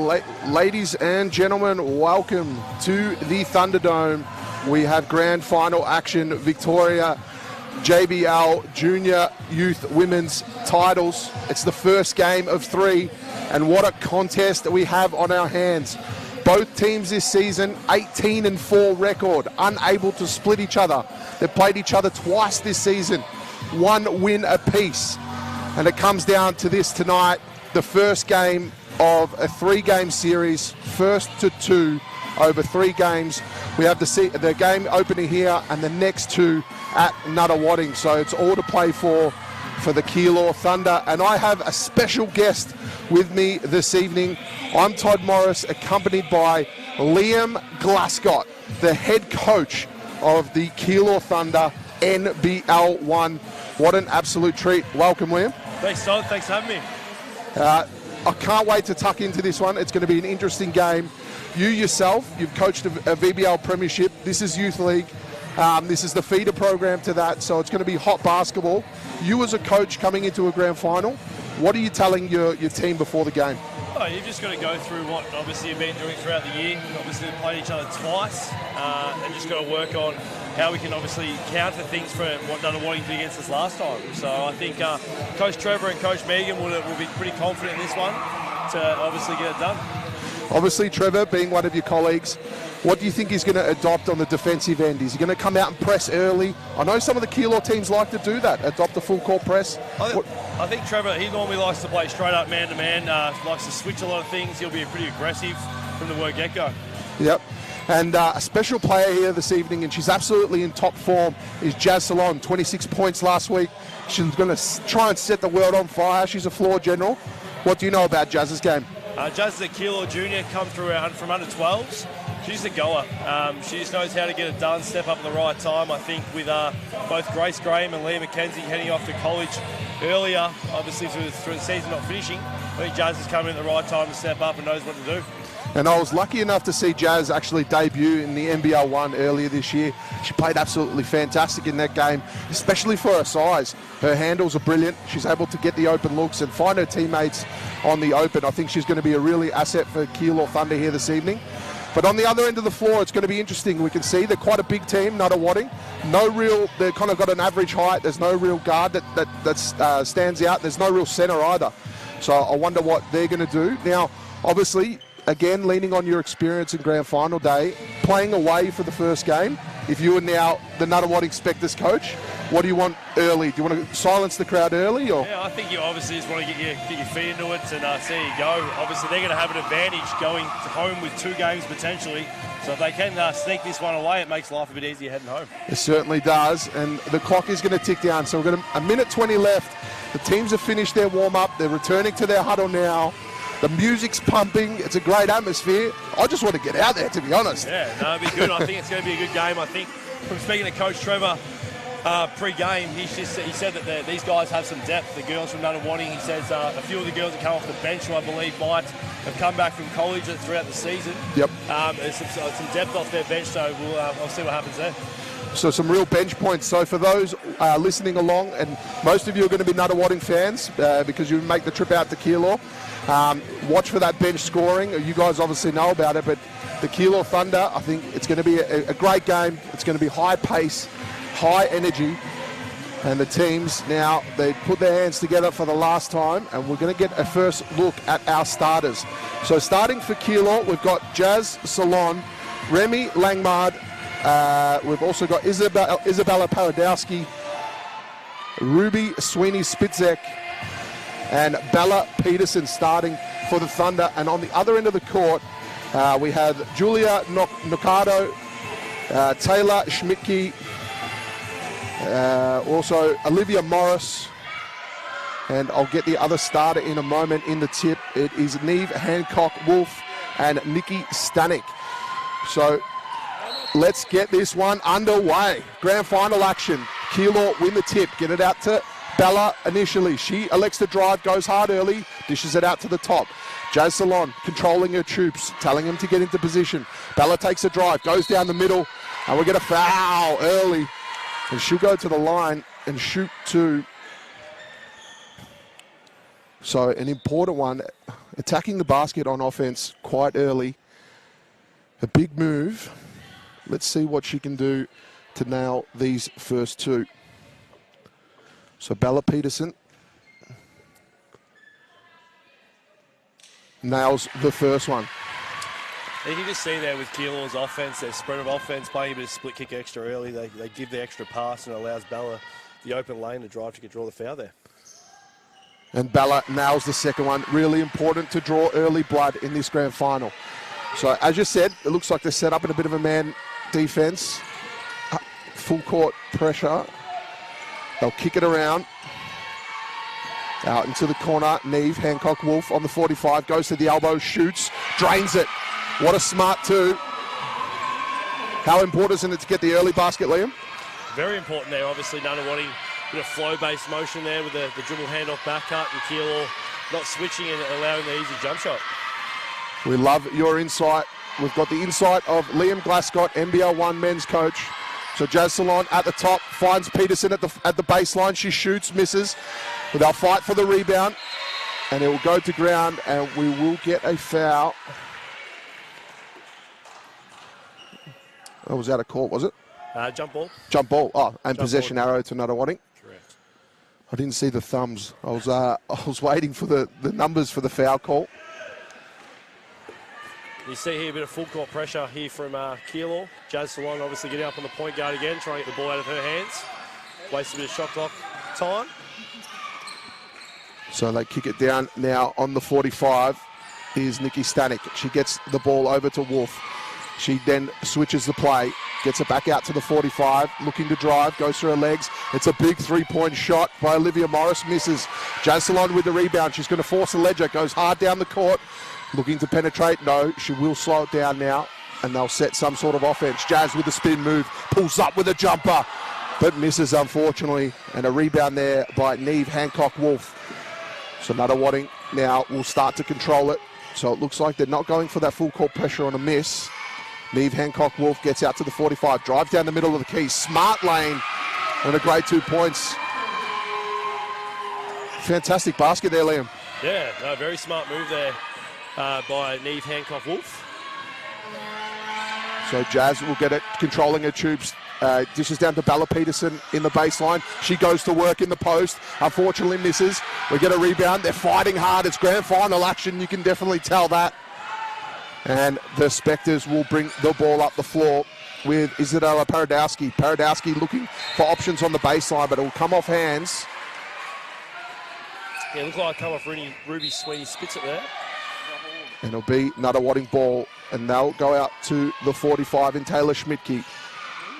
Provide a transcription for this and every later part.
ladies and gentlemen, welcome to the Thunderdome. We have grand final action, Victoria JBL Junior Youth Women's titles. It's the first game of 3, and what a contest that we have on our hands. Both teams this season, 18-4 record, unable to split each other. They've played each other twice this season, 1 win apiece. And it comes down to this tonight, the first game of a 3-game series, first to 2 over 3 games. We have the game opening here and the next 2 at Nunawading. So it's all to play for the Keilor Thunder. And I have a special guest with me this evening. I'm Todd Morris, accompanied by Liam Glascott, the head coach of the Keilor Thunder NBL 1. What an absolute treat. Welcome, Liam. Thanks, Todd. Thanks for having me. I can't wait to tuck into this one. It's going to be an interesting game. You yourself, you've coached a VBL Premiership. This is Youth League. This is the feeder program to that, so it's going to be hot basketball. You as a coach coming into a grand final, what are you telling your team before the game? Oh, you've just got to go through what obviously you've been doing throughout the year. Obviously we've played each other twice, and just got to work on how we can obviously counter things from what Nunawading did against us last time. So I think Coach Trevor and Coach Megan will be pretty confident in this one to obviously get it done. Obviously, Trevor, being one of your colleagues, what do you think he's going to adopt on the defensive end? Is he going to come out and press early? I know some of the Keilor teams like to do that, adopt the full court press. I think Trevor, he normally likes to play straight up man-to-man, likes to switch a lot of things. He'll be pretty aggressive from the word get-go. Yep. And a special player here this evening, and she's absolutely in top form, is Jazz Salon, 26 points last week. She's going to try and set the world on fire. She's a floor general. What do you know about Jazz's game? Jazz is a Keilor junior, come through from under 12s. She's a goer. She just knows how to get it done, step up at the right time. I think with both Grace Graham and Leah McKenzie heading off to college earlier, obviously through the season not finishing, I think Jazz is coming at the right time to step up and knows what to do. And I was lucky enough to see Jazz actually debut in the NBL 1 earlier this year. She played absolutely fantastic in that game, especially for her size. Her handles are brilliant. She's able to get the open looks and find her teammates on the open. I think she's going to be a really asset for Keilor Thunder here this evening. But on the other end of the floor, it's going to be interesting. We can see they're quite a big team, Nunawading. They've kind of got an average height. There's no real guard that stands out. There's no real center either. So I wonder what they're going to do. Now, obviously, again, leaning on your experience in grand final day, playing away for the first game, if you are now the Nunawading Spectres coach, what do you want early? Do you want to silence the crowd early? Or? Yeah, I think you obviously just want to get your feet into it and see you go. Obviously, they're going to have an advantage going home with 2 games potentially. So if they can sneak this one away, it makes life a bit easier heading home. It certainly does, and the clock is going to tick down. So we've got a minute 20 left. The teams have finished their warm-up. They're returning to their huddle now. The music's pumping. It's a great atmosphere. I just want to get out there, to be honest. Yeah, no, it'll be good. I think it's going to be a good game. I think from speaking to Coach Trevor pre-game, he said that these guys have some depth. The girls from Nunawading, he says a few of the girls that come off the bench, who I believe might have come back from college throughout the season. Yep. There's some depth off their bench, so I'll see what happens there. So some real bench points. So for those listening along, and most of you are going to be Nunawading fans because you make the trip out to Keilor, watch for that bench scoring. You guys obviously know about it, but the Keilor Thunder, I think it's going to be a great game. It's going to be high pace, high energy, and the teams now, they put their hands together for the last time, and we're going to get a first look at our starters. So starting for Keilor, we've got Jazz Salon, Remy Langmard, we've also got Isabella Paradowski, Ruby Sweeney-Spitzek, and Bella Peterson starting for the Thunder. And on the other end of the court, we have Julia Nocado, Taylor Schmidtke, also Olivia Morris, and I'll get the other starter in a moment in the tip. It is Neve Hancock-Wolf and Nikki Stanek. So let's get this one underway. Grand final action. Keilor win the tip. Get it out to Bella initially. She elects to drive, goes hard early, dishes it out to the top. Jazz Salon controlling her troops, telling them to get into position. Bella takes a drive, goes down the middle, and we get a foul early. And she'll go to the line and shoot two. So an important one. attacking the basket on offense quite early. A big move. Let's see what she can do to nail these first two. So Bella Peterson nails the first one. You can just see there with Keilor's offense, their spread of offense, playing a bit of split kick extra early. They give the extra pass and it allows Bella the open lane to drive to draw the foul there. And Bella nails the second one. Really important to draw early blood in this grand final. So as you said, it looks like they're set up in a bit of a man defense. Full court pressure. They'll kick it around. Out into the corner. Neve, Hancock, Wolf on the 45. Goes to the elbow, shoots, drains it. What a smart two. How important is it to get the early basket, Liam? Very important there, obviously. Nunawading, bit of flow-based motion there with the dribble handoff back cut, and Keilor not switching and allowing the easy jump shot. We love your insight. We've got the insight of Liam Glascott, NBL1 men's coach. So Jazz Salon at the top, finds Peterson at the baseline. She shoots, misses. But they'll fight for the rebound, and it will go to ground, and we will get a foul. Oh, was that a call, was it? Jump ball. Jump ball. Oh, and Jump possession ball. arrow to Nunawading. Correct. I didn't see the thumbs. I was waiting for the numbers for the foul call. You see here a bit of full court pressure here from Keilor. Jazz Salon obviously getting up on the point guard again, trying to get the ball out of her hands. Waste a bit of shot clock time. So they kick it down now on the 45 is Nikki Stanek. She gets the ball over to Wolf. She then switches the play, gets it back out to the 45, looking to drive, goes through her legs. It's a big three-point shot by Olivia Morris, misses. Jazz Salon with the rebound. She's going to force a ledger, goes hard down the court, looking to penetrate. No, she will slow it down now, and they'll set some sort of offense. Jazz with the spin move, pulls up with a jumper, but misses, unfortunately. And a rebound there by Neve Hancock-Wolf. So Nunawading now will start to control it. So it looks like they're not going for that full court pressure on a miss. Neve Hancock-Wolf gets out to the 45, drives down the middle of the key. Smart lane and a great 2 points. Fantastic basket there, Liam. Yeah, no, very smart move there by Neve Hancock-Wolf. So Jazz will get it, controlling her tubes. Dishes down to Bella Peterson in the baseline. She goes to work in the post. Unfortunately misses. We get a rebound. They're fighting hard. It's grand final action. You can definitely tell that. And the Spectres will bring the ball up the floor with Isadora Paradowski. Paradowski looking for options on the baseline, but it will come off hands. Yeah, look like come off Ruby Sweeney, spits it there. And it'll be Nunawading ball, and they'll go out to the 45 in Taylor Schmidtke.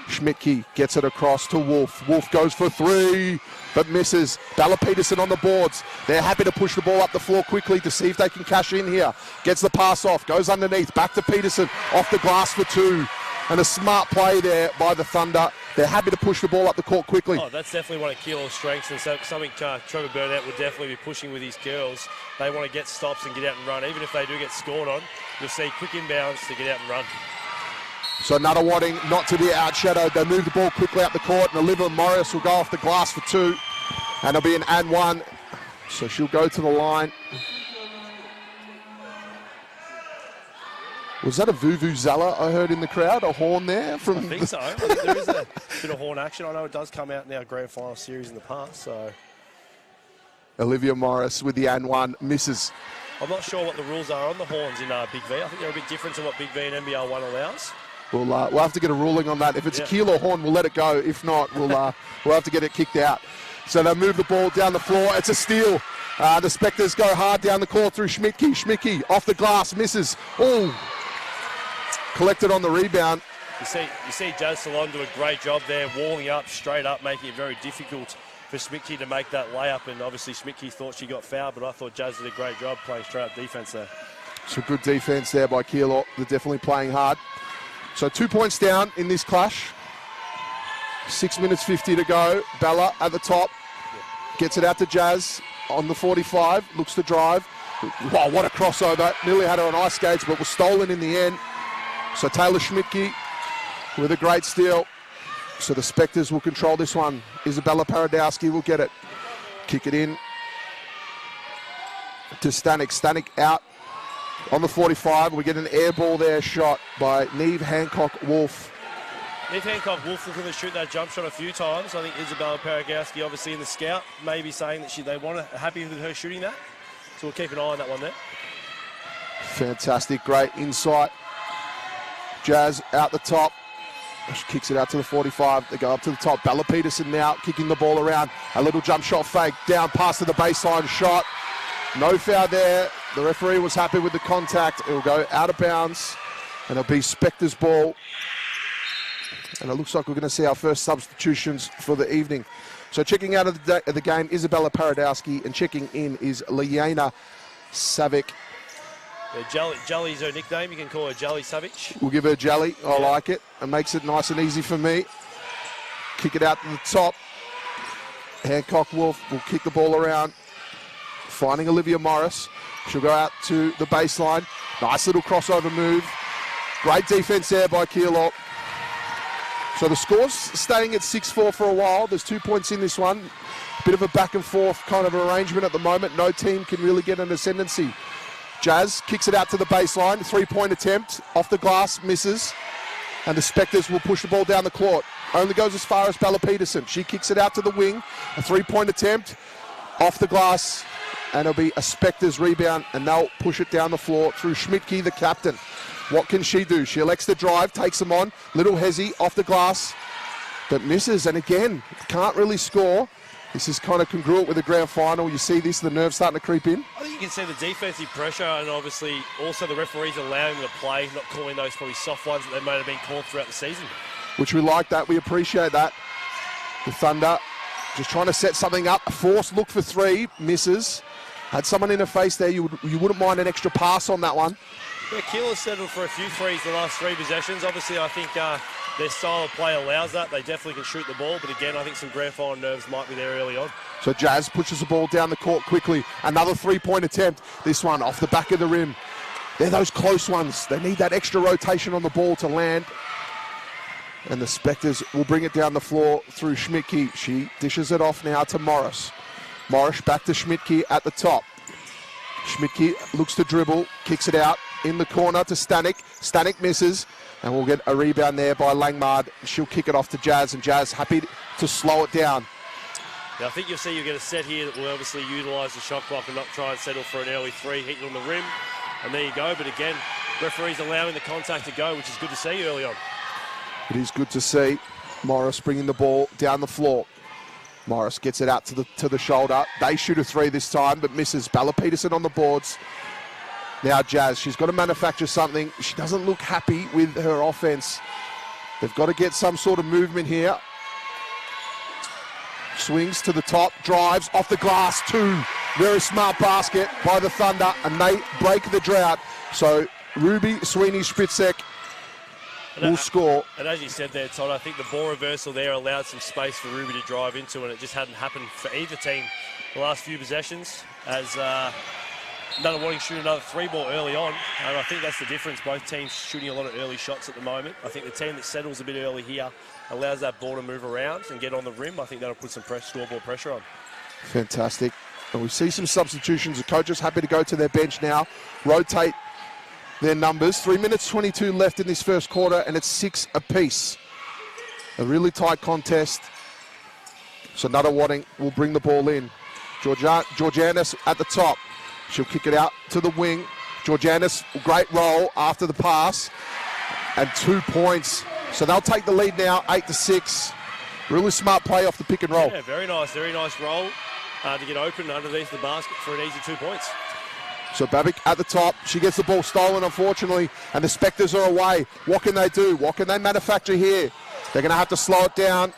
Schmidtke gets it across to Wolf. Wolf goes for three, but misses. Bella Peterson on the boards. They're happy to push the ball up the floor quickly to see if they can cash in here. Gets the pass off, goes underneath, back to Peterson, off the glass for two. And a smart play there by the Thunder. They're happy to push the ball up the court quickly. Oh, that's definitely one of Keilor's strengths, and so something Trevor Burnett would definitely be pushing with his girls. They want to get stops and get out and run. Even if they do get scored on, you'll see quick inbounds to get out and run. So Nunawading not to be outshadowed. They move the ball quickly up the court, and Olivia Morris will go off the glass for two. And it'll be an and one. So she'll go to the line. Was that a vuvuzela I heard in the crowd? A horn there? From I think so. I think there is a bit of horn action. I know it does come out in our grand final series in the past. So Olivia Morris with the and one misses. I'm not sure what the rules are on the horns in Big V. I think they're a bit different to what Big V and NBL 1 allows. We'll have to get a ruling on that. If it's a Keilor horn, we'll let it go. If not, we'll have to get it kicked out. So they move the ball down the floor. It's a steal. The Spectres go hard down the court through Schmidtke. Schmidtke off the glass, misses. Oh, collected on the rebound. You see Jazz Salon do a great job there, walling up, straight up, making it very difficult for Schmidtke to make that layup. And obviously Schmidtke thought she got fouled, but I thought Jazz did a great job playing straight up defense there. So good defense there by Keilor. They're definitely playing hard. So 2 points down in this clash. 6 minutes 50 to go. Bella at the top. Gets it out to Jazz on the 45. Looks to drive. Wow, what a crossover. Nearly had her on ice skates, but was stolen in the end. So Taylor Schmidtke with a great steal. So the Spectres will control this one. Isabella Paradowski will get it. Kick it in to Stanek. Stanek out On the 45, we get an air ball there shot by Neve Hancock-Wolf. Neve Hancock-Wolf looking to shoot that jump shot a few times. I think Isabella Paragowski, obviously in the scout, may be saying that they want to, happy with her shooting that. So we'll keep an eye on that one there. Fantastic, great insight. Jazz out the top. She kicks it out to the 45. They go up to the top. Bella Peterson now kicking the ball around. A little jump shot fake. Down past to the baseline shot. No foul there. The referee was happy with the contact. It will go out of bounds. And it'll be Spector's ball. And it looks like we're going to see our first substitutions for the evening. So checking out of the game, Isabella Paradowski. And checking in is Liana Savic. Yeah, Jelly's her nickname. You can call her Jelly Savage. We'll give her Jelly. I like it. It makes it nice and easy for me. Kick it out to the top. Hancock-Wolf will kick the ball around. Finding Olivia Morris. She'll go out to the baseline. Nice little crossover move. Great defense there by Keilor. So the score's staying at 6-4 for a while. There's 2 points in this one. Bit of a back and forth kind of arrangement at the moment. No team can really get an ascendancy. Jazz kicks it out to the baseline. 3-point attempt. Off the glass, misses. And the Spectors will push the ball down the court. Only goes as far as Bella Peterson. She kicks it out to the wing. A 3-point attempt. Off the glass. And it'll be a Spectors rebound. And they'll push it down the floor through Schmidtke, the captain. What can she do? She elects to drive, takes them on. Little Hezzy off the glass. But misses. And again, can't really score. This is kind of congruent with the grand final. You see this, the nerves starting to creep in. I think you can see the defensive pressure and obviously also the referees allowing them to play, not calling those probably soft ones that they may have been called throughout the season. Which we like that. We appreciate that. The Thunder just trying to set something up. A forced look for three, misses. Had someone in her face there. You wouldn't mind an extra pass on that one. Yeah, Keilor settled for a few threes the last three possessions. Obviously, I think their style of play allows that. They definitely can shoot the ball, but again, I think some grand final nerves might be there early on. So Jazz pushes the ball down the court quickly. Another 3-point attempt. This one off the back of the rim. They're those close ones. They need that extra rotation on the ball to land. And the Spectors will bring it down the floor through Schmidtke. She dishes it off now to Morris. Morris back to Schmidtke at the top. Schmidtke looks to dribble, kicks it out in the corner to Stanek. Stanek misses, and we'll get a rebound there by Langmard. She'll kick it off to Jazz, and Jazz happy to slow it down. Now, I think you'll see you'll get a set here that will obviously utilise the shot clock and not try and settle for an early three, hitting on the rim. And there you go. But again, referees allowing the contact to go, which is good to see early on. It is good to see. Morris bringing the ball down the floor. Morris gets it out to the shoulder. They shoot a three this time, but misses. Bella Peterson on the boards. Now Jazz, she's got to manufacture something. She doesn't look happy with her offense. They've got to get some sort of movement here. Swings to the top, drives off the glass, two. Very smart basket by the Thunder, and they break the drought. So Ruby Sweeney-Spritzek will score. And as you said there, Todd, I think the ball reversal there allowed some space for Ruby to drive into, and it just hadn't happened for either team the last few possessions, as Nunawading shooting another three ball early on, and I think that's the difference. Both teams shooting a lot of early shots at the moment. I think the team that settles a bit early here allows that ball to move around and get on the rim. I think that'll put some scoreboard pressure on. Fantastic. And we see some substitutions. The coaches happy to go to their bench now, rotate their numbers. 3 minutes 22 left in this first quarter, and it's 6 apiece. A really tight contest. So Nunawading will bring the ball in. Georgianis at the top. She'll kick it out to the wing. Georgianis, great roll after the pass. And 2 points. So they'll take the lead now, 8-6. Really smart play off the pick and roll. Yeah, very nice roll to get open underneath the basket for an easy 2 points. So Babic at the top. She gets the ball stolen, unfortunately, and the Spectors are away. What can they do? What can they manufacture here? They're going to have to slow it down.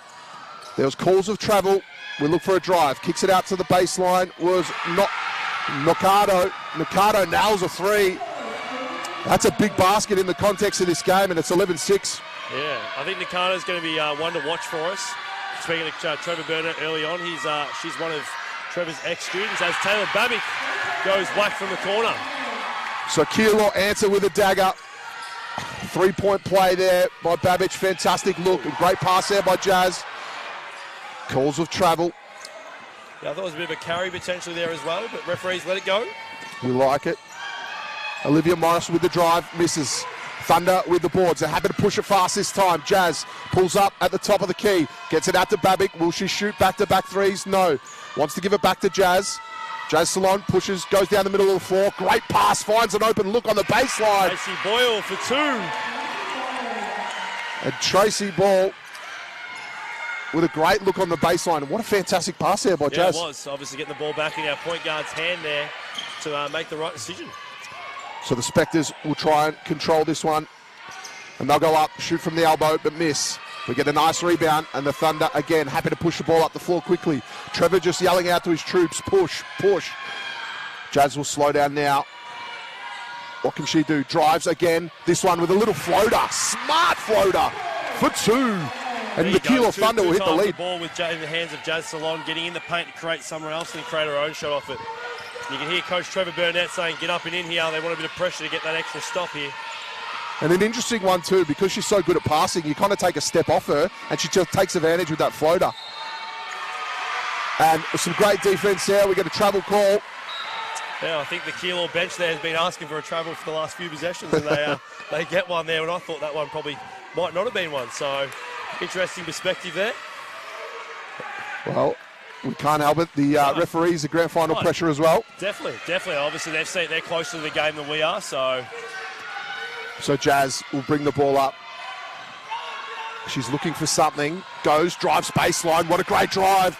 There was calls of travel. We look for a drive. Kicks it out to the baseline. Was not Nakado. Nakado nails a three. That's a big basket in the context of this game, and it's 11-6. Yeah, I think Nakado's going to be one to watch for us. Speaking of Trevor Burnett early on, she's one of Trevor's ex-students, as Taylor Babic goes whack from the corner. So Keilor answer with a dagger. 3-point play there by Babic. Fantastic look. A great pass there by Jazz. Calls of travel. Yeah, I thought it was a bit of a carry potentially there as well, but referees let it go. We like it. Olivia Morris with the drive, misses. Thunder with the boards. They're happy to push it fast this time. Jazz pulls up at the top of the key. Gets it out to Babic. Will she shoot back-to-back threes? No. Wants to give it back to Jazz. Jazz Salon pushes, goes down the middle of the floor. Great pass, finds an open look on the baseline. Tracy Boyle for 2. And Tracy Ball with a great look on the baseline. What a fantastic pass there by Jazz. Yeah, it was. Obviously getting the ball back in our point guard's hand there to make the right decision. So the Spectres will try and control this one. And they'll go up, shoot from the elbow, but miss. We get a nice rebound, and the Thunder, again, happy to push the ball up the floor quickly. Trevor just yelling out to his troops, push, push. Jazz will slow down now. What can she do? Drives again. This one with a little floater. Smart floater for 2. And the Keilor Thunder will hit the lead. The ball in the hands of Jazz Salon, getting in the paint to create somewhere else and create her own shot off it. You can hear Coach Trevor Burnett saying, get up and in here. They want a bit of pressure to get that extra stop here. And an interesting one too, because she's so good at passing, you kind of take a step off her, and she just takes advantage with that floater. And some great defense there. We get a travel call. Yeah, I think the Keilor bench there has been asking for a travel for the last few possessions, and they get one there, and I thought that one probably might not have been one. So, interesting perspective there. Well, we can't help it. The referees, the grand final pressure as well. Definitely. Obviously, they're closer to the game than we are, so... So Jazz will bring the ball up. She's looking for something. Goes, drives baseline. What a great drive.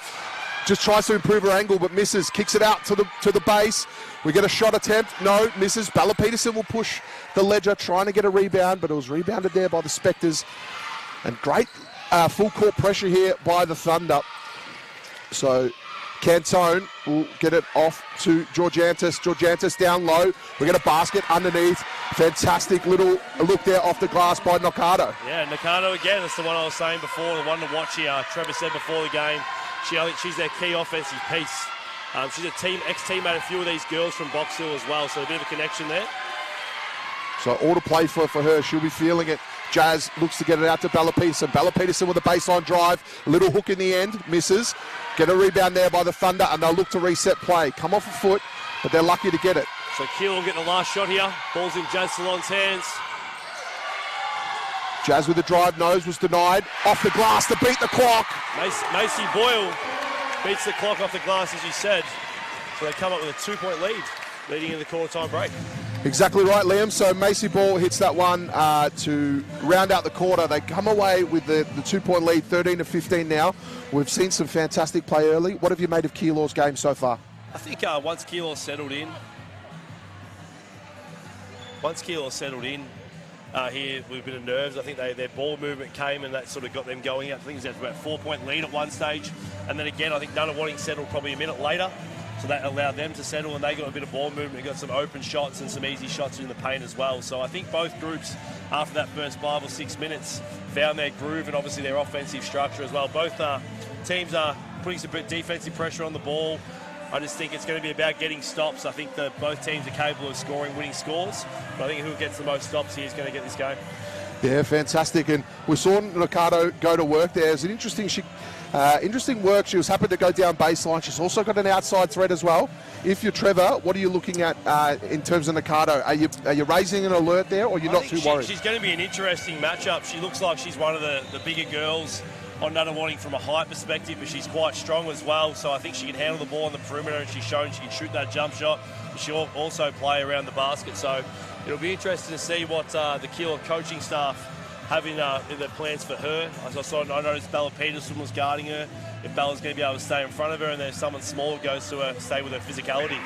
Just tries to improve her angle, but misses. Kicks it out to the base. We get a shot attempt. No, misses. Bella Peterson will push the ledger, trying to get a rebound, but it was rebounded there by the Spectres. And great full court pressure here by the Thunder. So Cantone will get it off to Georgiantis. Georgiantis down low. We get a basket underneath. Fantastic little look there off the glass by Nocado. Yeah, Nocado again. That's the one I was saying before, the one to watch here. Trevor said before the game, I think she's their key offensive piece. She's a ex-teammate of a few of these girls from Box Hill as well, so a bit of a connection there. So all to play for her. She'll be feeling it. Jazz looks to get it out to Bella Peterson. Bella Peterson with a baseline drive. A little hook in the end. Misses. Get a rebound there by the Thunder, and they'll look to reset play. Come off a foot, but they're lucky to get it. So Keilor getting the last shot here. Ball's in Jazz Salon's hands. Jazz with the drive. Nose was denied. Off the glass to beat the clock. Macy Boyle beats the clock off the glass, as you said. So they come up with a 2-point lead leading in the quarter time break. Exactly right, Liam. So Macy Ball hits that one to round out the quarter. They come away with the 2-point lead, 13-15 now. We've seen some fantastic play early. What have you made of Keilor's game so far? I think once Keilor settled in, here with a bit of nerves, I think their ball movement came and that sort of got them going. I think it was about a 4-point lead at one stage. And then again, I think Nunawading settled probably a minute later. So that allowed them to settle, and they got a bit of ball movement, got some open shots and some easy shots in the paint as well. So I think both groups, after that first 5 or 6 minutes, found their groove and obviously their offensive structure as well. Both teams are putting some defensive pressure on the ball. I just think it's going to be about getting stops. I think that both teams are capable of scoring winning scores, but I think who gets the most stops here is going to get this game. Yeah, fantastic. And we saw Nocado go to work there. It's an interesting work. She was happy to go down baseline. She's also got an outside threat as well. If you're Trevor, what are you looking at in terms of Nocado? Are you raising an alert there, or you're not too worried? She's going to be an interesting matchup. She looks like she's one of the bigger girls on Nunawading from a height perspective, but she's quite strong as well. So I think she can handle the ball on the perimeter, and she's shown she can shoot that jump shot. She'll also play around the basket. So it'll be interesting to see what the Keilor coaching staff have in their plans for her. As I noticed Bella Peterson was guarding her. If Bella's going to be able to stay in front of her, and then someone smaller goes to her, stay with her physicality.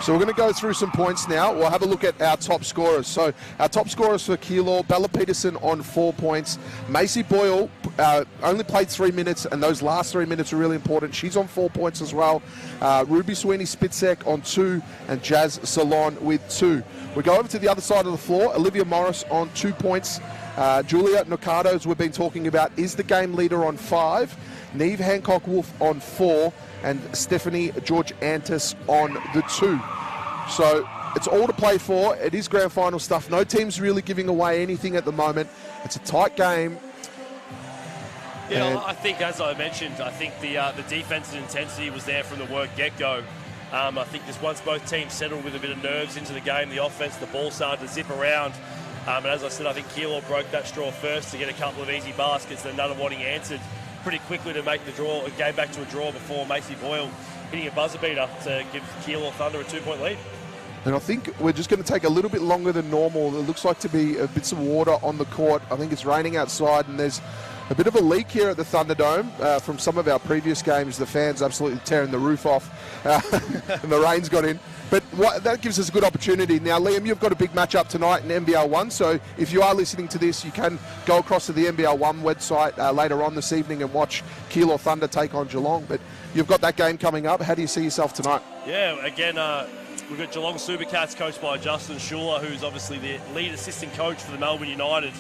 So we're going to go through some points now. We'll have a look at our top scorers. So our top scorers for Keilor, Bella Peterson on 4 points. Macy Boyle only played 3 minutes, and those last 3 minutes are really important. She's on 4 points as well. Ruby Sweeney-Spitzek on 2, and Jazz Salon with 2. We go over to the other side of the floor. Olivia Morris on 2 points. Julia Nocado, as we've been talking about, is the game leader on 5. Neve Hancock-Wolf on 4, and Stephanie Georgiantis on the 2. So it's all to play for. It is grand final stuff. No team's really giving away anything at the moment. It's a tight game. Yeah, I think, as I mentioned, I think the defensive intensity was there from the word get-go. I think just once both teams settled with a bit of nerves into the game, the offense, the ball started to zip around. And as I said, I think Keilor broke that straw first to get a couple of easy baskets. Then Nunawading answered pretty quickly to make the draw, game back to a draw before Macy Boyle hitting a buzzer beater to give Keilor Thunder a 2-point lead. And I think we're just going to take a little bit longer than normal. It looks like to be a bit of water on the court. I think it's raining outside, and there's a bit of a leak here at the Thunderdome from some of our previous games. The fans absolutely tearing the roof off, and the rain's got in. But that gives us a good opportunity. Now, Liam, you've got a big match up tonight in NBL 1, so if you are listening to this, you can go across to the NBL 1 website later on this evening and watch Keilor Thunder take on Geelong. But you've got that game coming up. How do you see yourself tonight? Yeah, again, we've got Geelong Supercats coached by Justin Schuler, who's obviously the lead assistant coach for the Melbourne United.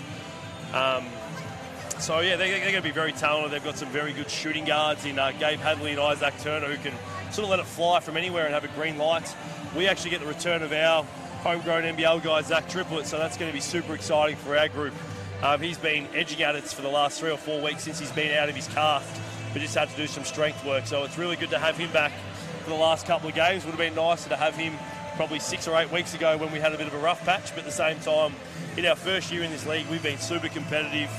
So, yeah, they're going to be very talented. They've got some very good shooting guards in Gabe Hadley and Isaac Turner, who can sort of let it fly from anywhere and have a green light. We actually get the return of our homegrown NBL guy, Zach Triplett, so that's going to be super exciting for our group. He's been edging at it for the last 3 or 4 weeks since he's been out of his cast, but just had to do some strength work. So it's really good to have him back for the last couple of games. Would have been nicer to have him probably 6 or 8 weeks ago when we had a bit of a rough patch, but at the same time, in our first year in this league, we've been super competitive.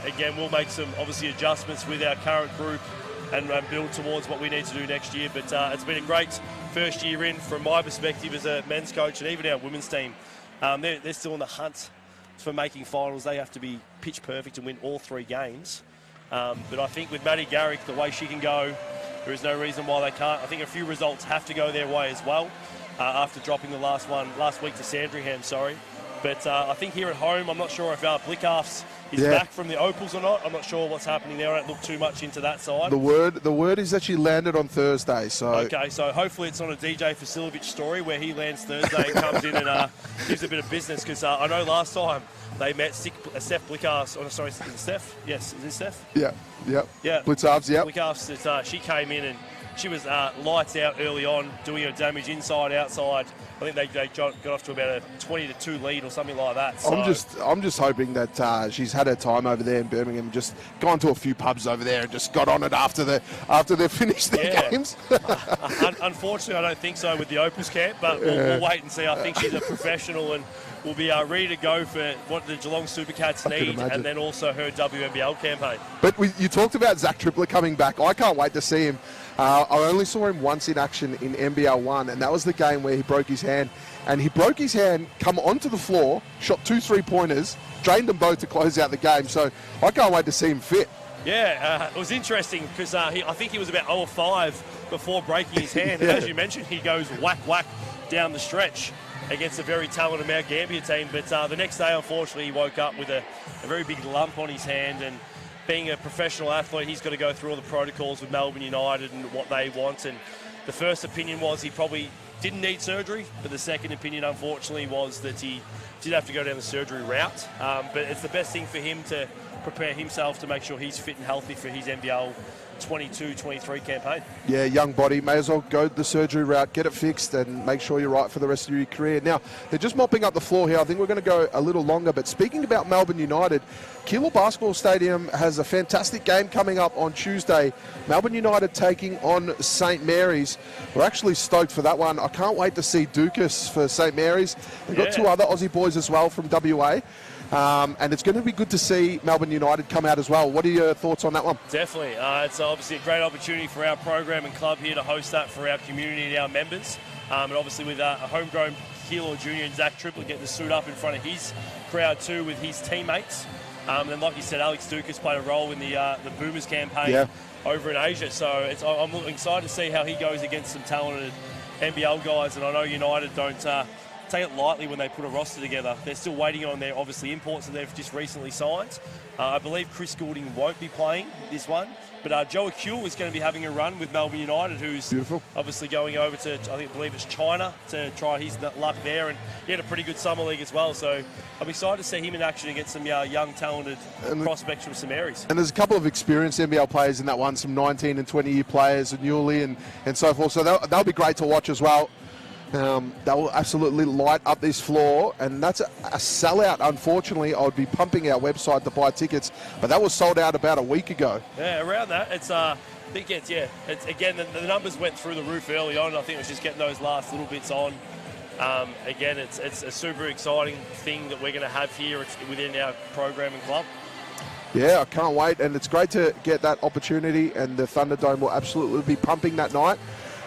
Again, we'll make some, obviously, adjustments with our current group and build towards what we need to do next year. But it's been a great first year in from my perspective as a men's coach, and even our women's team. They're still in the hunt for making finals. They have to be pitch perfect and win all 3 games. But I think with Maddie Garrick, the way she can go, there is no reason why they can't. I think a few results have to go their way as well after dropping the last week to Sandringham, sorry. But I think here at home, I'm not sure if Blickaffs is back from the Opals or not. I'm not sure what's happening there. I don't look too much into that side. The word is that she landed on Thursday. So okay, so hopefully it's not a DJ Vasilovic story where he lands Thursday and comes in and gives a bit of business, because I know last time they met Steph Blickaffs. Oh, sorry, is it Steph? Yes, is it Steph? Yeah. Blickaffs, yeah. Blickaffs, she came in and she was lights out early on, doing her damage inside, outside. I think they got off to about a 20-2 lead or something like that. So I'm just hoping that she's had her time over there in Birmingham, just gone to a few pubs over there and just got on it after they've finished their games. Unfortunately, I don't think so with the Opals camp, but we'll wait and see. I think she's a professional and will be ready to go for what the Geelong Supercats need, and then also her WNBL campaign. But you talked about Zach Triplett coming back. I can't wait to see him. I only saw him once in action in NBL 1, and that was the game where he broke his hand. And he broke his hand, come onto the floor, shot 2 3-pointers, drained them both to close out the game. So I can't wait to see him fit. Yeah, it was interesting because I think he was about 0-5 before breaking his hand. And as you mentioned, he goes whack down the stretch against a very talented Mount Gambier team. But the next day, unfortunately, he woke up with a very big lump on his hand. And being a professional athlete, he's got to go through all the protocols with Melbourne United and what they want. And the first opinion was he probably didn't need surgery, but the second opinion, unfortunately, was that he did have to go down the surgery route. But it's the best thing for him to prepare himself to make sure he's fit and healthy for his NBL 22-23 campaign. Yeah, young body, may as well go the surgery route, get it fixed, and make sure you're right for the rest of your career. Now, they're just mopping up the floor here. I think we're going to go a little longer, but speaking about Melbourne United, Keilor Basketball Stadium has a fantastic game coming up on Tuesday. Melbourne United taking on St Mary's. We're actually stoked for that one. I can't wait to see Dukas for St Mary's. They've got 2 other Aussie boys as well from WA. And it's going to be good to see Melbourne United come out as well. What are your thoughts on that one? Definitely. It's obviously a great opportunity for our program and club here to host that for our community and our members. And obviously with a homegrown Keilor Jr. and Zach Triplett getting to suit up in front of his crowd too with his teammates. And like you said, Alex Dukas played a role in the Boomers campaign over in Asia. So I'm excited to see how he goes against some talented NBL guys. And I know United don't take it lightly when they put a roster together. They're still waiting on their, obviously, imports that they've just recently signed. I believe Chris Goulding won't be playing this one, but Joe Akul is going to be having a run with Melbourne United, who's obviously going over to, I believe it's China, to try his luck there, and he had a pretty good summer league as well, so I'm excited to see him in action against some young, talented prospects from St Mary's. And there's a couple of experienced NBL players in that one, some 19 and 20-year players, and Newley and so forth, so that'll be great to watch as well. They will absolutely light up this floor, and that's a sellout. Unfortunately, I would be pumping our website to buy tickets, but that was sold out about a week ago. Yeah, around that. It's I think it's again, the numbers went through the roof early on. I think it was just getting those last little bits on. Again, it's a super exciting thing that we're going to have here within our program and club. Yeah, I can't wait, and it's great to get that opportunity, and the Thunderdome will absolutely be pumping that night.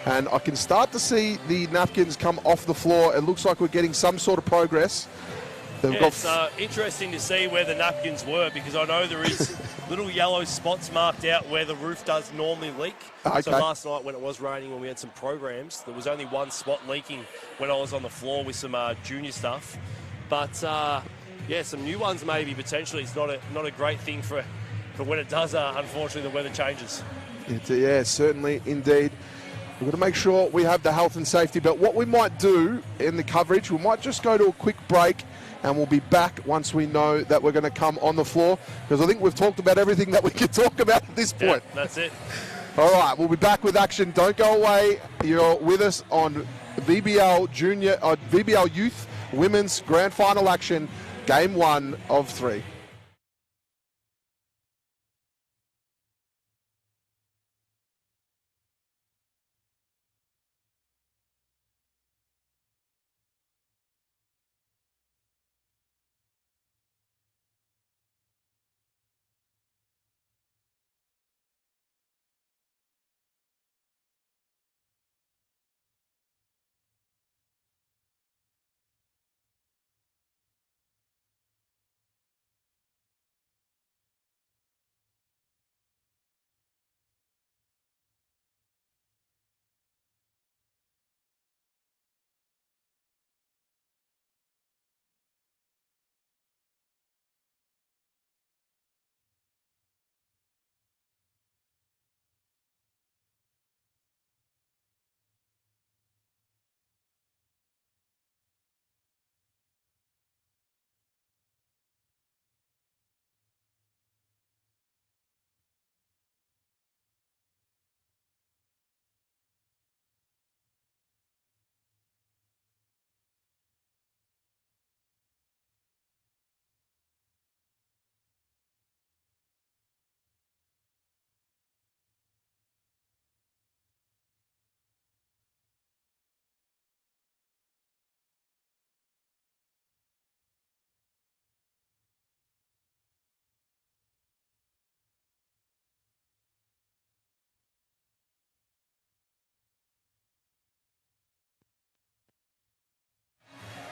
And I can start to see the napkins come off the floor. It looks like we're getting some sort of progress. It's interesting to see where the napkins were, because I know there is little yellow spots marked out where the roof does normally leak. Okay. So last night when it was raining, when we had some programs, there was only one spot leaking when I was on the floor with some junior stuff. But yeah, some new ones maybe potentially. It's not a great thing for when it does. Unfortunately, the weather changes. Yeah, certainly, indeed. We've got to make sure we have the health and safety. But what we might do in the coverage, we might just go to a quick break, and we'll be back once we know that we're going to come on the floor, because I think we've talked about everything that we can talk about at this point. Yeah, that's it. All right, we'll be back with action. Don't go away. You're with us on VBL VBL Youth Women's Grand Final action, Game 1 of 3.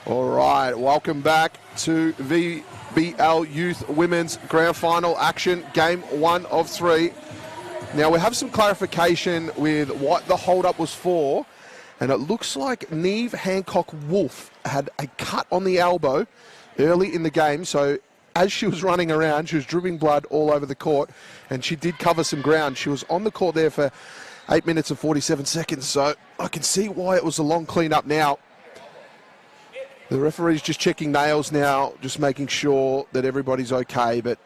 All right, welcome back to VBL Youth Women's Grand Final action, Game 1 of 3. Now, we have some clarification with what the hold-up was for, and it looks like Neve Hancock-Wolf had a cut on the elbow early in the game, so as she was running around, she was dripping blood all over the court, and she did cover some ground. She was on the court there for 8 minutes and 47 seconds, so I can see why it was a long clean-up now. The referee's just checking nails now, just making sure that everybody's okay, but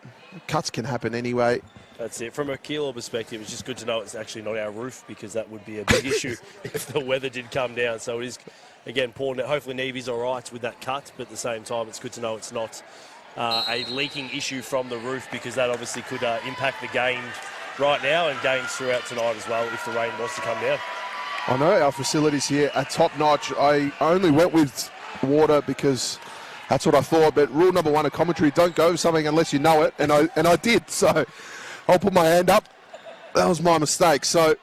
cuts can happen anyway. That's it. From a Keilor perspective, it's just good to know it's actually not our roof, because that would be a big issue if the weather did come down. So it is, again, important. Hopefully Neve's all right with that cut, but at the same time, it's good to know it's not a leaking issue from the roof, because that obviously could impact the game right now and games throughout tonight as well if the rain was to come down. I know our facilities here are top-notch. I only went with water because that's what I thought, but rule number 1 of commentary, don't go with something unless you know it, and I did, so I'll put my hand up. That was my mistake. So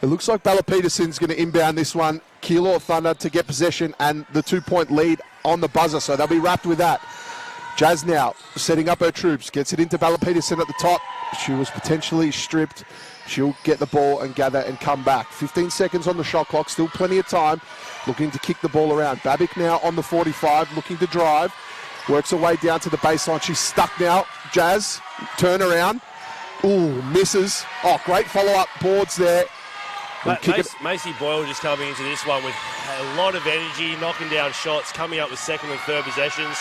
it looks like Bella Peterson's going to inbound this one. Keilor Thunder to get possession and the 2-point lead on the buzzer, so they'll be wrapped with that. Jazz now setting up her troops, gets it into Bella Peterson at the top. She was potentially stripped. She'll get the ball and gather and come back. 15 seconds on the shot clock, still plenty of time. Looking to kick the ball around. Babic now on the 45, looking to drive. Works her way down to the baseline. She's stuck now. Jazz, turn around. Ooh, misses. Oh, great follow-up boards there. Macy Boyle just coming into this one with a lot of energy, knocking down shots, coming up with second and third possessions.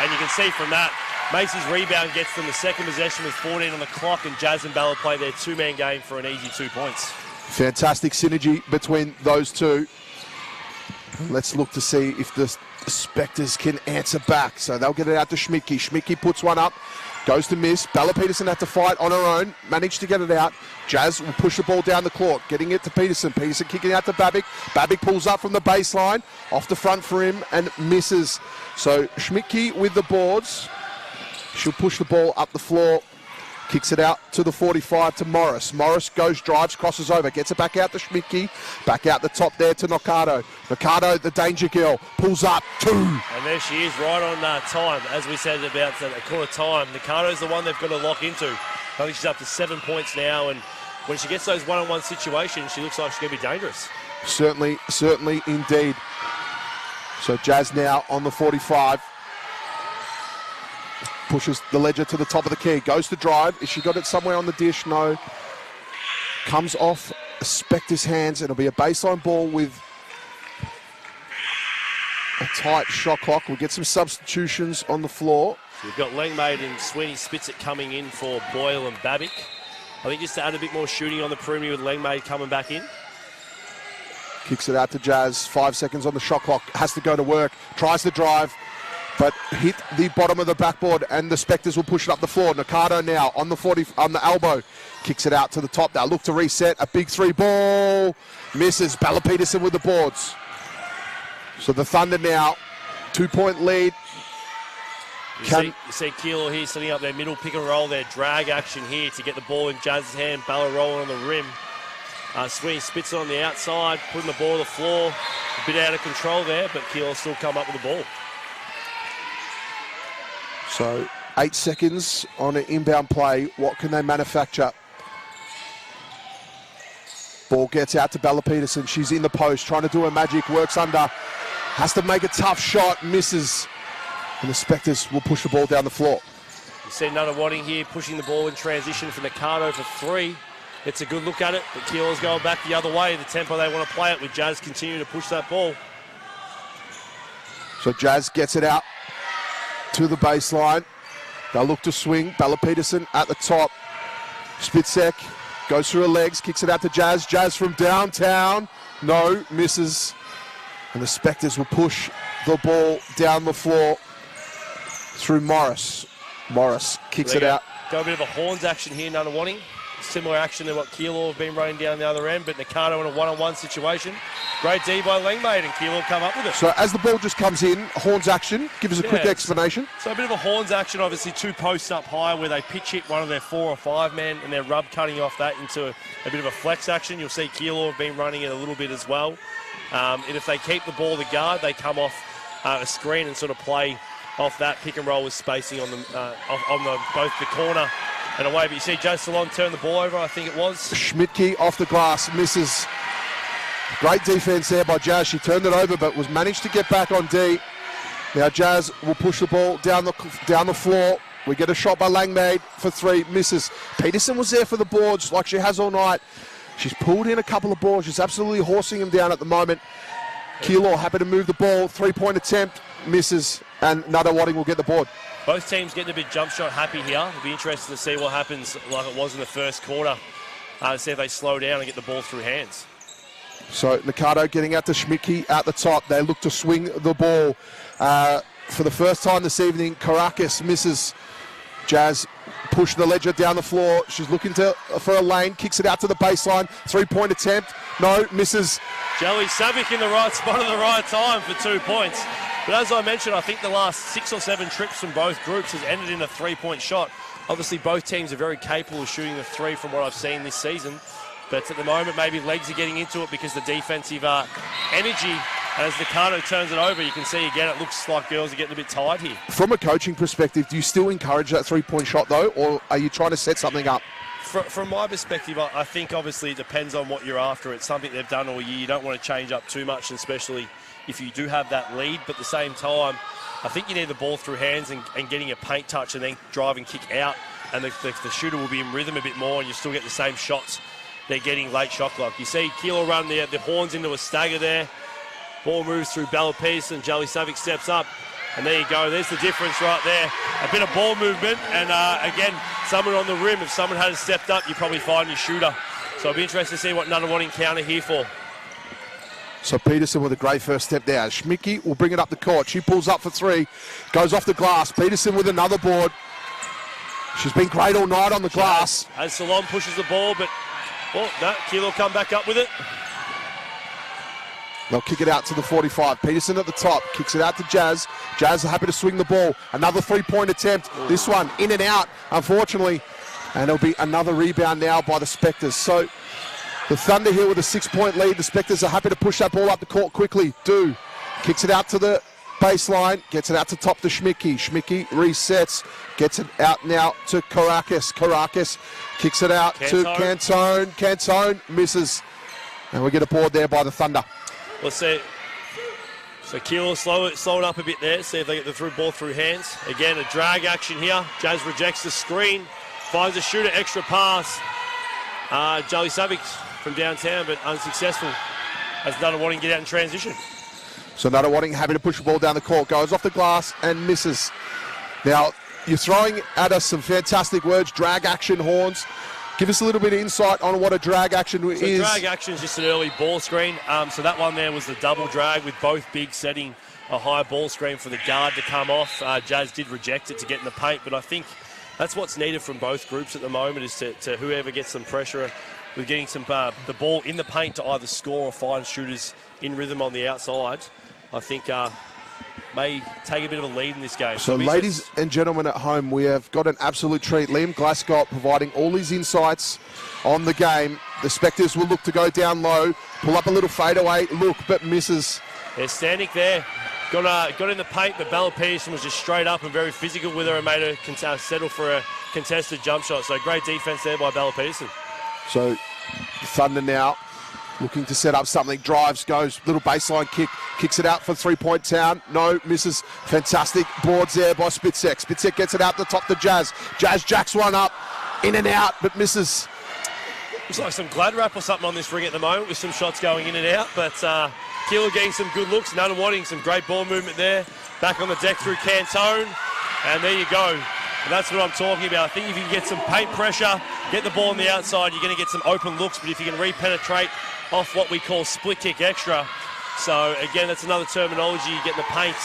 And you can see from that, Macy's rebound gets them the second possession with 14 on the clock, and Jazz and Bella play their two-man game for an easy 2 points. Fantastic synergy between those two. Let's look to see if the Spectres can answer back. So they'll get it out to Schmidtke. Schmidtke puts one up. Goes to miss. Bella Peterson had to fight on her own. Managed to get it out. Jazz will push the ball down the court. Getting it to Peterson. Peterson kicking out to Babic. Babic pulls up from the baseline. Off the front for him and misses. So Schmidtke with the boards. She'll push the ball up the floor. Kicks it out to the 45 to Morris. Morris goes, drives, crosses over. Gets it back out to Schmidtke. Back out the top there to Nocado. Nocado, the danger girl. Pulls up. 2. And there she is, right on time. As we said about a quarter time, Nocado's the one they've got to lock into. I think she's up to 7 points now. And when she gets those one-on-one situations, she looks like she's going to be dangerous. Certainly indeed. So Jazz now on the 45. Pushes the ledger to the top of the key. Goes to drive. Is she got it somewhere on the dish? No. Comes off Spector's hands. It'll be a baseline ball with a tight shot clock. We'll get some substitutions on the floor. So we've got Langmaid and Sweeney Spitzit coming in for Boyle and Babic. I think just to add a bit more shooting on the perimeter with Langmaid coming back in. Kicks it out to Jazz. 5 seconds on the shot clock. Has to go to work. Tries to drive, but hit the bottom of the backboard, and the Spectors will push it up the floor. Nocado now on the 40, on the elbow, kicks it out to the top. They'll look to reset. A big 3 ball misses. Bella Peterson with the boards. So the Thunder now 2-point lead. You see Keilor here setting up their middle pick and roll, their drag action here to get the ball in Jazz's hand. Bella rolling on the rim. Sweeney spits it on the outside, putting the ball on the floor. A bit out of control there, but Keilor still come up with the ball. So 8 seconds on an inbound play. What can they manufacture? Ball gets out to Bella Peterson. She's in the post, trying to do her magic. Works under. Has to make a tough shot. Misses. And the Spectors will push the ball down the floor. You see Nunawading here pushing the ball in transition for Nocado for 3. It's a good look at it, but Keilor's going back the other way. The tempo they want to play it with. Jazz continue to push that ball. So Jazz gets it out to the baseline. They'll look to swing. Bella Peterson at the top. Spitzek goes through her legs, kicks it out to Jazz. Jazz from downtown. No, misses. And the Spectors will push the ball down the floor through Morris. Morris kicks it out. Got a bit of a horns action here, Nunawading. Similar action to what Keilor have been running down the other end, but Nocado in a one-on-one situation. Great D by Langmaid, and Keilor come up with it. So as the ball just comes in, horns action, give us a quick explanation. So a bit of a horns action, obviously 2 posts up high where they pitch hit one of their 4 or 5 men, and they're rub cutting off that into a bit of a flex action. You'll see Keilor have been running it a little bit as well. And if they keep the ball the guard, they come off a screen and sort of play off that pick and roll with spacing on both the corner and away. But you see Joe Salon turn the ball over, I think it was. Schmidtke off the glass, misses. Great defense there by Jazz. She turned it over, but was managed to get back on D. Now Jazz will push the ball down the floor. We get a shot by Langmaid for 3, misses. Peterson was there for the boards like she has all night. She's pulled in a couple of balls. She's absolutely horsing him down at the moment. Keilor happy to move the ball. 3-point attempt, misses, and Nunawading will get the board. Both teams getting a bit jump shot happy here. It'll be interesting to see what happens like it was in the first quarter. To see if they slow down and get the ball through hands. So Nocado getting out to Schmidtke at the top. They look to swing the ball. For the first time this evening, Caracas misses. Jazz push the ledger down the floor. She's looking for a lane, kicks it out to the baseline. 3-point attempt. No, misses. Jelly Savic in the right spot at the right time for 2 points. But as I mentioned, I think the last 6 or 7 trips from both groups has ended in a 3-point shot. Obviously, both teams are very capable of shooting the 3 from what I've seen this season. But at the moment, maybe legs are getting into it because the defensive energy, as Nocado turns it over, you can see again, it looks like girls are getting a bit tired here. From a coaching perspective, do you still encourage that 3-point shot, though, or are you trying to set something up? From my perspective, I think obviously it depends on what you're after. It's something they've done all year. You don't want to change up too much, especially if you do have that lead. But at the same time, I think you need the ball through hands and getting a paint touch and then drive and kick out. And the shooter will be in rhythm a bit more, and you still get the same shots they're getting late shot clock. You see Keilor run the horns into a stagger there. Ball moves through Bella Peterson. Jelly Savic steps up. And there you go. There's the difference right there. A bit of ball movement. And again, someone on the rim. If someone hadn't stepped up, you probably find your shooter. So I'll be interested to see what Nunawading counter here for. So Peterson with a great first step there. Schmidtke will bring it up the court. She pulls up for 3. Goes off the glass. Peterson with another board. She's been great all night on the glass. As Salon pushes the ball, but no, Keilor come back up with it. They'll kick it out to the 45. Peterson at the top, kicks it out to Jazz. Jazz happy to swing the ball. Another three-point attempt. Ooh. This one in and out, unfortunately. And it'll be another rebound now by the Spectres. So the Thunder here with a 6-point lead. The Spectres are happy to push that ball up the court quickly. Kicks it out to the baseline, gets it out to top to Schmicke. Schmicke resets, gets it out now to Karakis. Karakis kicks it out to Cantone. Cantone misses. And we get a board there by the Thunder. Let's see. So Keilor slowing up a bit there. See if they get the ball through hands. Again, a drag action here. Jazz rejects the screen. Finds a shooter, extra pass. Jolly Savic from downtown, but unsuccessful as Nunawading get out in transition. So Nunawading happy to push the ball down the court. Goes off the glass and misses. Now, you're throwing at us some fantastic words. Drag action, Horns. Give us a little bit of insight on what a drag action is. Drag action is just an early ball screen. So that one there was the double drag with both bigs setting a high ball screen for the guard to come off. Jazz did reject it to get in the paint, but I think that's what's needed from both groups at the moment is to whoever gets some pressure with getting some the ball in the paint to either score or find shooters in rhythm on the outside. I think may take a bit of a lead in this game. So ladies and gentlemen at home, we have got an absolute treat. Liam Glasgow providing all his insights on the game. The Spectres will look to go down low, pull up a little fadeaway look, but misses. They're standing there. Got in the paint, but Bella Peterson was just straight up and very physical with her and made her settle for a contested jump shot. So great defense there by Bella Peterson. So Thunder now looking to set up something, drives, goes, little baseline kick, kicks it out for three-point town. No, misses. Fantastic boards there by Spitzek. Spitzek gets it out the top to Jazz. Jazz jacks one up, in and out, but misses. Looks like some glad wrap or something on this ring at the moment with some shots going in and out, but Keilor getting some good looks. Nunawading some great ball movement there. Back on the deck through Cantone, and there you go. And that's what I'm talking about. I think if you can get some paint pressure, get the ball on the outside, you're going to get some open looks, but if you can re-penetrate off what we call split kick extra. So again, that's another terminology. You get in the paint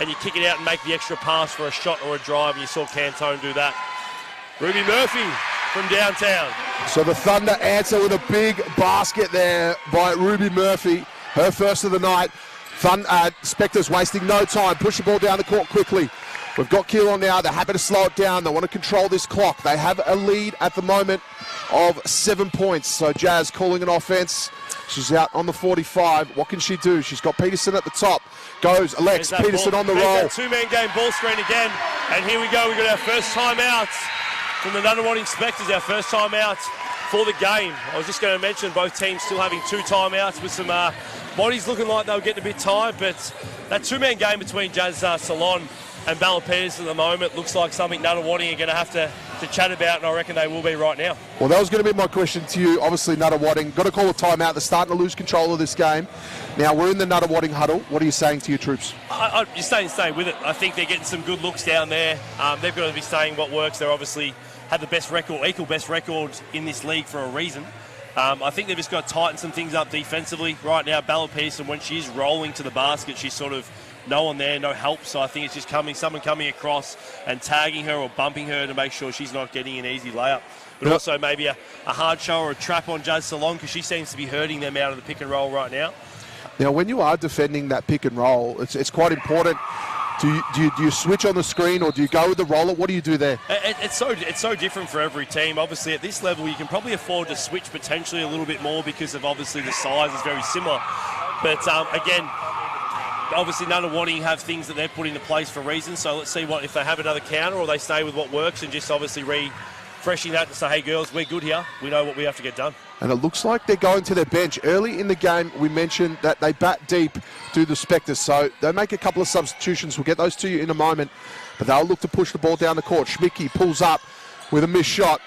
and you kick it out and make the extra pass for a shot or a drive, and you saw Cantone do that. Ruby Murphy from downtown. So the Thunder answer with a big basket there by Ruby Murphy, her first of the night. Spectres wasting no time, push the ball down the court quickly. We've got Keilor now, they're happy to slow it down, they want to control this clock. They have a lead at the moment of 7 points. So Jazz calling an offense. She's out on the 45. What can she do? She's got Peterson at the top. Goes Alex Peterson on the roll. Two-man game ball screen again. And here we go. We've got our first timeout from the Nunawading Spectres, our first timeout for the game. I was just going to mention both teams still having two timeouts with some bodies looking like they were getting a bit tired, but that two-man game between Jazz Salon and Bella Peterson at the moment looks like something Nunawading are going to have to chat about, and I reckon they will be right now. Well, that was going to be my question to you. Obviously, Nunawading got to call a timeout. They're starting to lose control of this game. Now, we're in the Nunawading huddle. What are you saying to your troops? You're staying with it. I think they're getting some good looks down there. They've got to be saying what works. They're obviously had the best record, equal best record in this league for a reason. I think they've just got to tighten some things up defensively. Right now, Bella Peterson, when she's rolling to the basket, she's sort of no one there, no help. So I think it's just someone coming across and tagging her or bumping her to make sure she's not getting an easy layup. But also maybe a hard show or a trap on Jazz Salon, because she seems to be hurting them out of the pick and roll right now. Now, when you are defending that pick and roll, it's quite important. Do you switch on the screen, or do you go with the roller? What do you do there? It's so different for every team. Obviously, at this level, you can probably afford to switch potentially a little bit more because of obviously the size is very similar. But again, obviously Nunawading have things that they're put into place for reasons. So let's see if they have another counter or they stay with what works and just obviously refreshing that to say, hey girls, we're good here. We know what we have to get done. And it looks like they're going to their bench. Early in the game, we mentioned that they bat deep to the Spectres. So they make a couple of substitutions. We'll get those to you in a moment. But they'll look to push the ball down the court. Schmicke pulls up with a missed shot.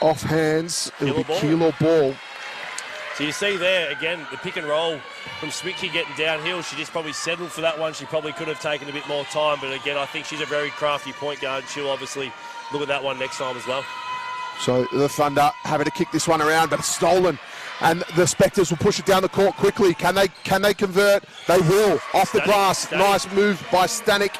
Off hands. It'll be Keilor ball. So you see there, again, the pick and roll from Schmicke getting downhill. She just probably settled for that one. She probably could have taken a bit more time. But again, I think she's a very crafty point guard. She'll obviously look at that one next time as well. So the Thunder having to kick this one around, but it's stolen. And the Spectres will push it down the court quickly. Can they convert? They will. Off the glass. Nice move by Stanek.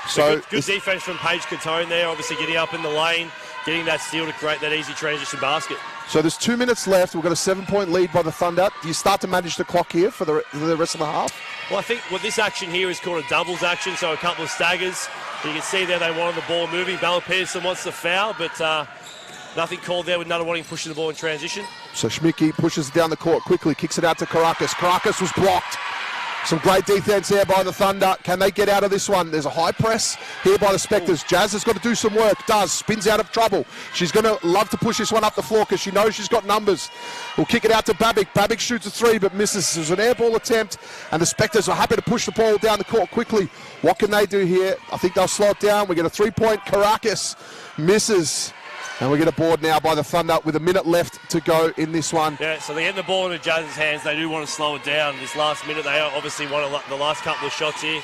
So good defense from Paige Catone there, obviously getting up in the lane, getting that steal to create that easy transition basket. So there's 2 minutes left. We've got a 7-point lead by the Thunder. Do you start to manage the clock here for the rest of the half? Well, I think what this action here is called a doubles action, so a couple of staggers. You can see there they wanted the ball moving. Bella Peterson wants the foul, but nothing called there with Nunawading pushing the ball in transition. So Schmicki pushes it down the court quickly, kicks it out to Caracas. Caracas was blocked. Some great defense there by the Thunder. Can they get out of this one? There's a high press here by the Spectres. Jazz has got to do some work. Does. Spins out of trouble. She's going to love to push this one up the floor because she knows she's got numbers. We'll kick it out to Babic. Babic shoots a three but misses. It was an air ball attempt and the Spectres are happy to push the ball down the court quickly. What can they do here? I think they'll slow it down. We get a 3-point. Caracas misses. And we get a board now by the Thunder with a minute left to go in this one. Yeah, so they get the ball into Jazz's hands. They do want to slow it down. This last minute, they obviously want the last couple of shots here.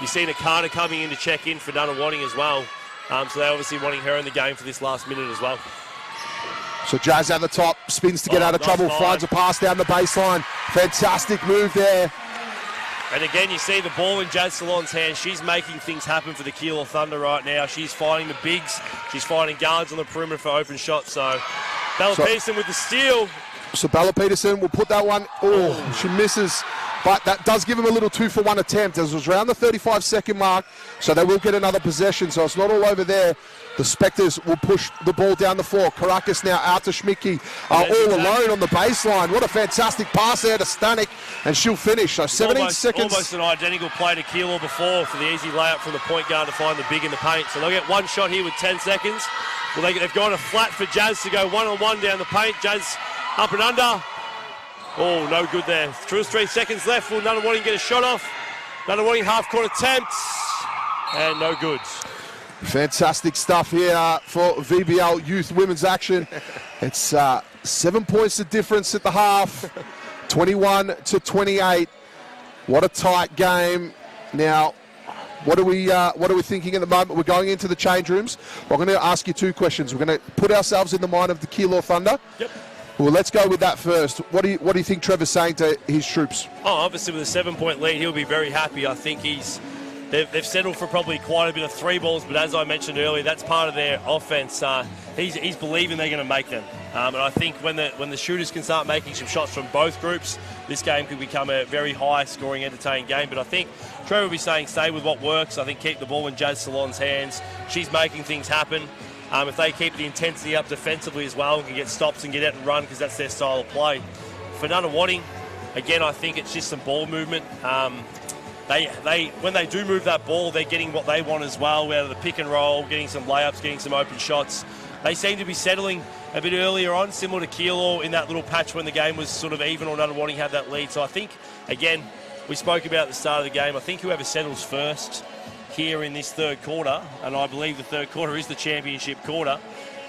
You see Nakata coming in to check in for Nunawading as well. So they're obviously wanting her in the game for this last minute as well. So Jazz at the top, spins to get out of trouble, finds a pass down the baseline. Fantastic move there. And again, you see the ball in Jazz Salon's hands. She's making things happen for the Keilor Thunder right now. She's finding the bigs. She's finding guards on the perimeter for open shots. So Bella Peterson with the steal. So Bella Peterson will put that one. Oh, she misses. But that does give them a little 2-for-1 attempt. As it was around the 35-second mark, so they will get another possession. So it's not all over there. The Spectres will push the ball down the floor. Caracas now out to Schmicki, all alone on the baseline. What a fantastic pass there to Stanek, and she'll finish. So 17 seconds. Almost an identical play to Keilor before for the easy layup from the point guard to find the big in the paint. So they'll get one shot here with 10 seconds. Well, they've gone a flat for Jazz to go one-on-one down the paint. Jazz up and under. Oh, no good there. 2 or 3 seconds left. Will Nunawading get a shot off? Nunawading half-court attempts, and no good. Fantastic stuff here for VBL Youth Women's action. It's 7 points of difference at the half, 21-28. What a tight game. Now, what are we thinking at the moment? We're going into the change rooms. We're going to ask you 2 questions. We're going to put ourselves in the mind of the Keilor Thunder. Yep. Well, let's go with that first. What do you think Trevor's saying to his troops? Oh, obviously with a 7-point lead, he'll be very happy. I think they've settled for probably quite a bit of 3 balls, but as I mentioned earlier, that's part of their offense. He's believing they're going to make them. And I think when the shooters can start making some shots from both groups, this game could become a very high-scoring, entertaining game. But I think Trevor will be saying stay with what works. I think keep the ball in Jazz Salon's hands. She's making things happen. If they keep the intensity up defensively as well and can get stops and get out and run because that's their style of play. For Nunawading, again, I think it's just some ball movement. When they do move that ball, they're getting what they want as well, out of the pick and roll, getting some layups, getting some open shots. They seem to be settling a bit earlier on, similar to Keilor in that little patch when the game was sort of even or Nunawading had that lead. So I think, again, we spoke about at the start of the game, I think whoever settles first here in this third quarter, and I believe the third quarter is the championship quarter,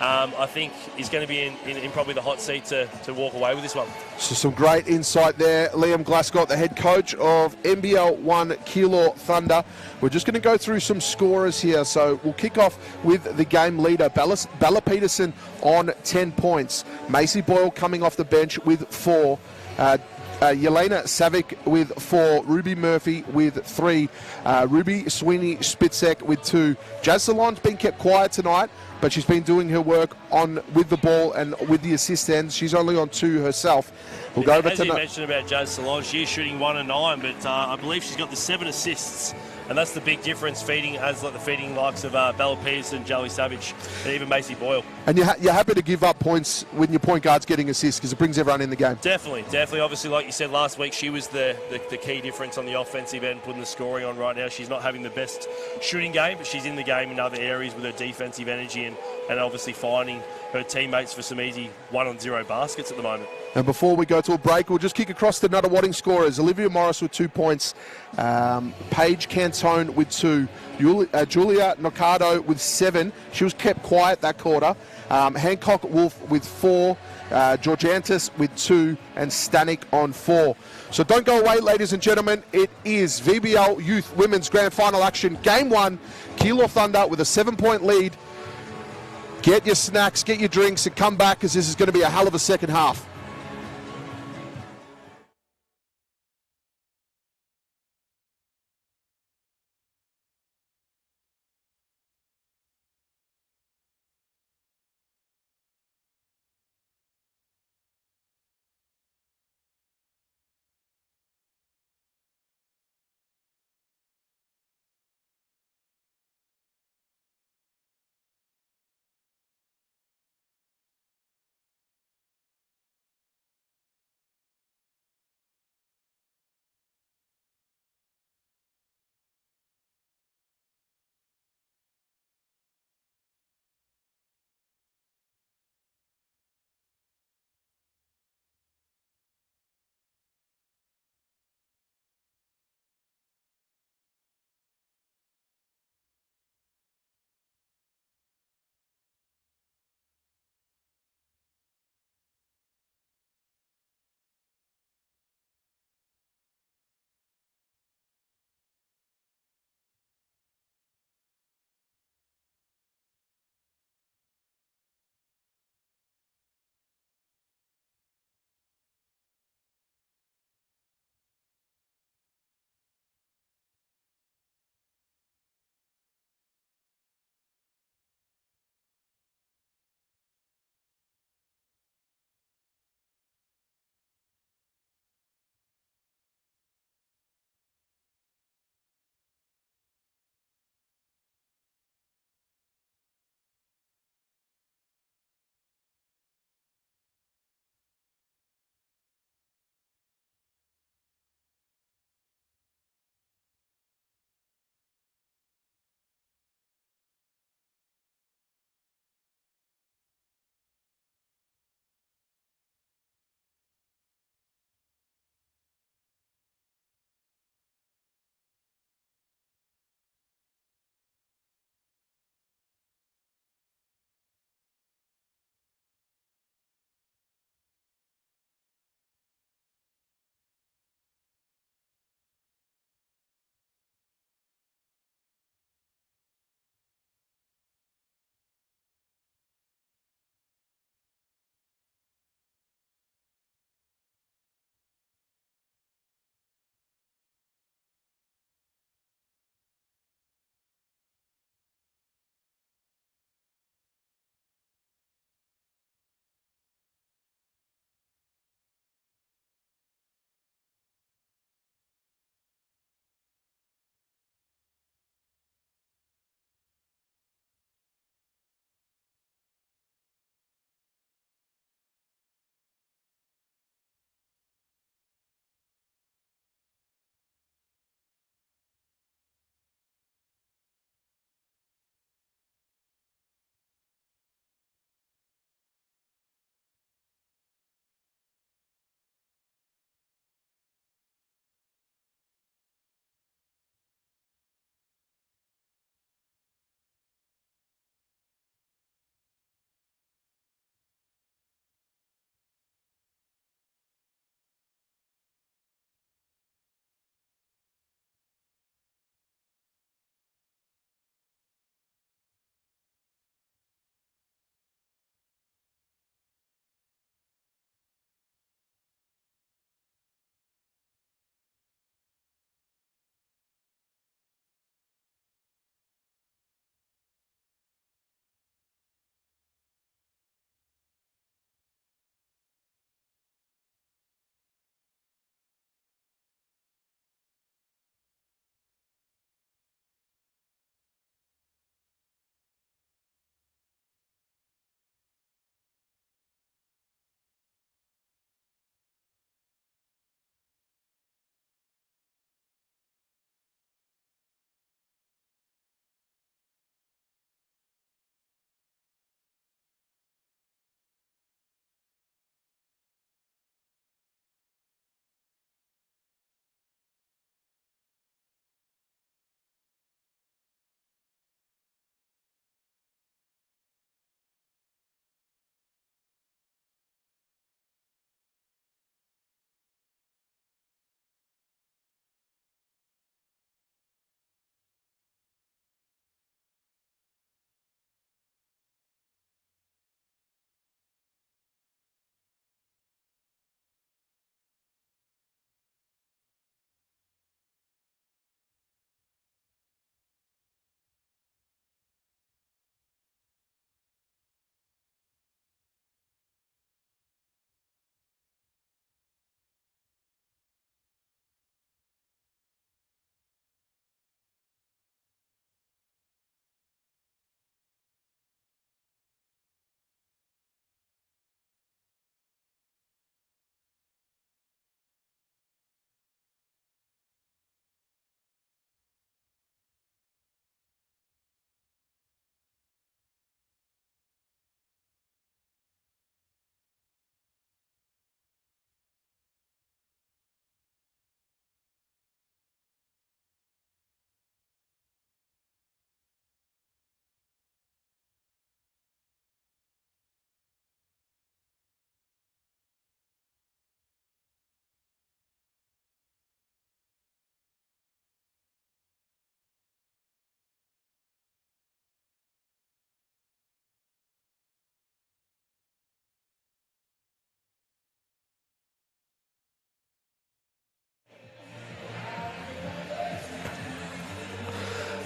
I think is going to be in probably the hot seat to walk away with this one. So some great insight there. Liam Glasgow, the head coach of NBL 1 Keilor Thunder. We're just going to go through some scorers here. So we'll kick off with the game leader, Bella Peterson on 10 points. Macy Boyle coming off the bench with 4. Yelena Savic with 4, Ruby Murphy with 3, Ruby Sweeney Spitzek with 2. Jazz Salon's been kept quiet tonight, but she's been doing her work with the ball and with the assist ends. She's only on 2 herself. We'll go over as you mentioned about Jazz Salon, she is shooting 1 and 9, but I believe she's got the 7 assists. And that's the big difference, feeding likes of Bella Peterson, Joey Savage, and even Macy Boyle. And you're happy to give up points when your point guard's getting assists because it brings everyone in the game. Definitely. Obviously, like you said last week, she was the key difference on the offensive end, putting the scoring on right now. She's not having the best shooting game, but she's in the game in other areas with her defensive energy and obviously finding her teammates for some easy 1-on-0 baskets at the moment. And before we go to a break, we'll just kick across the Nunawading scorers. Olivia Morris with 2 points, Paige Cantone with 2, Julia Nocado with 7. She was kept quiet that quarter. Hancock Wolf with 4, Georgiantis with 2, and Stanek on 4. So don't go away, ladies and gentlemen. It is VBL Youth Women's Grand Final action. Game 1, Keilor Thunder with a 7-point lead. Get your snacks, get your drinks, and come back because this is going to be a hell of a second half.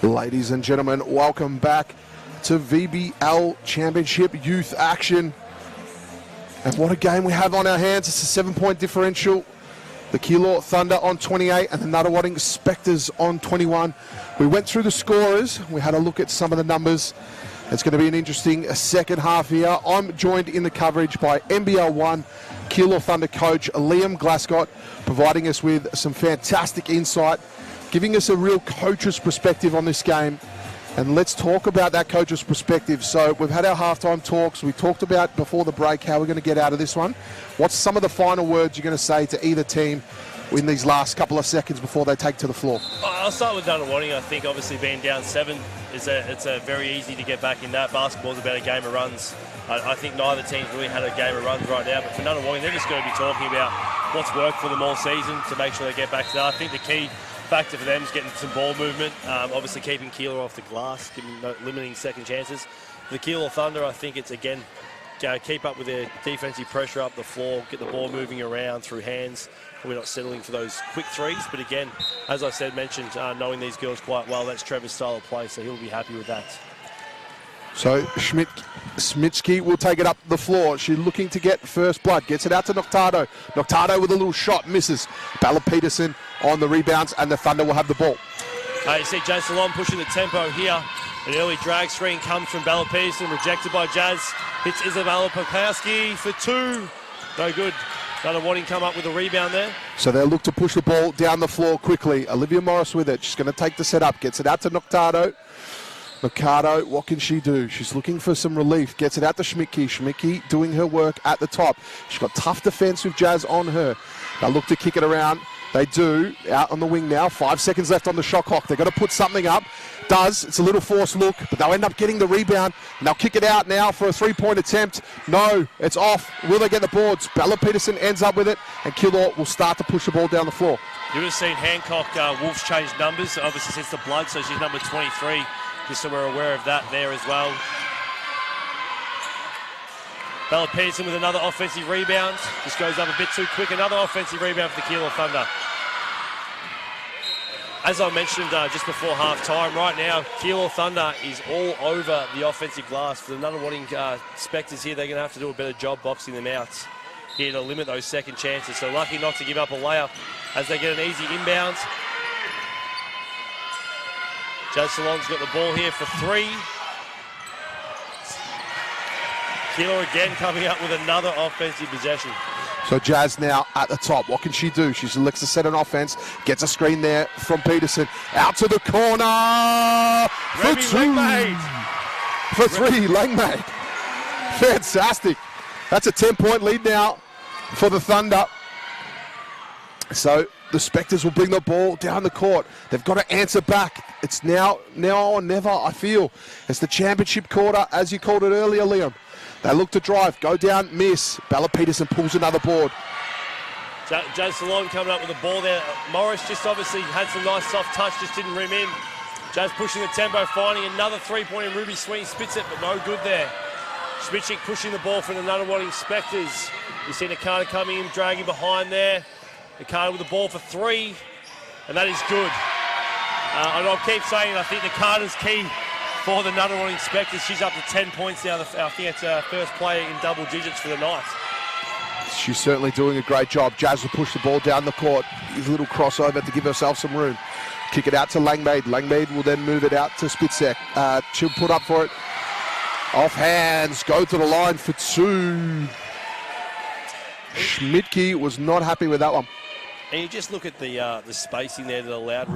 Ladies and gentlemen, welcome back to VBL Championship Youth action. And what a game we have on our hands. It's a 7-point differential. The Keilor Thunder on 28 and the Nunawading Spectres on 21. We went through the scorers. We had a look at some of the numbers. It's going to be an interesting second half here. I'm joined in the coverage by NBL 1 Keilor Thunder coach Liam Glascott, providing us with some fantastic insight, giving us a real coach's perspective on this game. And let's talk about that coach's perspective. So we've had our halftime talks. We talked about before the break how we're going to get out of this one. What's some of the final words you're going to say to either team in these last couple of seconds before they take to the floor? I'll start with Nunawading. I think obviously being down 7 it's a very easy to get back in that. Basketball's about a game of runs. I think neither team's really had a game of runs right now, but for Nunawading, they're just going to be talking about what's worked for them all season to make sure they get back to that. I think the key factor for them is getting some ball movement, obviously keeping Keilor off the glass, limiting second chances. For the Keilor Thunder, I think it's, again, keep up with their defensive pressure up the floor, get the ball moving around through hands. We're not settling for those quick threes, but again, as I mentioned, knowing these girls quite well, that's Trevor's style of play, so he'll be happy with that. So Smitsky will take it up the floor. She's looking to get first blood. Gets it out to Noctado. Noctado with a little shot, misses. Bella Peterson on the rebounds, and the Thunder will have the ball. You see Jazz Salon pushing the tempo here. An early drag screen comes from Bella Peterson, rejected by Jazz. Hits Isabella Popowski for 2. No good. Nunawading come up with a rebound there. So they'll look to push the ball down the floor quickly. Olivia Morris with it. She's going to take the set up. Gets it out to Noctado. Noctado, what can she do? She's looking for some relief. Gets it out to Schmidtke. Schmidtke doing her work at the top. She's got tough defense with Jazz on her. They'll look to kick it around. They do. Out on the wing now. 5 seconds left on the shot clock. They've got to put something up. Does. It's a little forced look, but they'll end up getting the rebound. And they'll kick it out now for a 3-point attempt. No, it's off. Will they get the boards? Bella Peterson ends up with it, and Keilor will start to push the ball down the floor. You would have seen Hancock Wolves change numbers, obviously since the blood, so she's number 23. Just so we're aware of that there as well. Bella Peterson with another offensive rebound. Just goes up a bit too quick. Another offensive rebound for the Keilor Thunder. As I mentioned just before half-time, right now, Keilor Thunder is all over the offensive glass. For the Nunawading Spectres here, they're going to have to do a better job boxing them out here to limit those second chances. So lucky not to give up a layup as they get an easy inbound. Jazz Salon's got the ball here for 3. Keilor again coming up with another offensive possession. So Jazz now at the top. What can she do? She looks to set an offense. Gets a screen there from Peterson. Out to the corner. For 2. Langmaid. For 3, Langmaid. Fantastic. That's a 10-point lead now for the Thunder. So the Spectres will bring the ball down the court. They've got to answer back. It's now or never, I feel. It's the championship quarter, as you called it earlier, Liam. They look to drive, go down, miss. Bella Peterson pulls another board. Jazz Salon coming up with the ball there. Morris just obviously had some nice soft touch, just didn't rim in. Jazz pushing the tempo, finding another 3-point, and Ruby Sweeney spits it, but no good there. Schmidtke pushing the ball from the Nunawading Spectres. You see Nakata coming in, dragging behind there. Nakata with the ball for 3, and that is good. And I'll keep saying, I think Nakata's key for the Nunawading Spectres. She's up to 10 points now. I think it's her first player in double digits for the night. She's certainly doing a great job. Jazz will push the ball down the court. Use a little crossover to give herself some room. Kick it out to Langmaid. Langmaid will then move it out to Spitzek. She'll put up for it. Off hands. Go to the line for 2. Schmidtke was not happy with that one. And you just look at the spacing there that allowed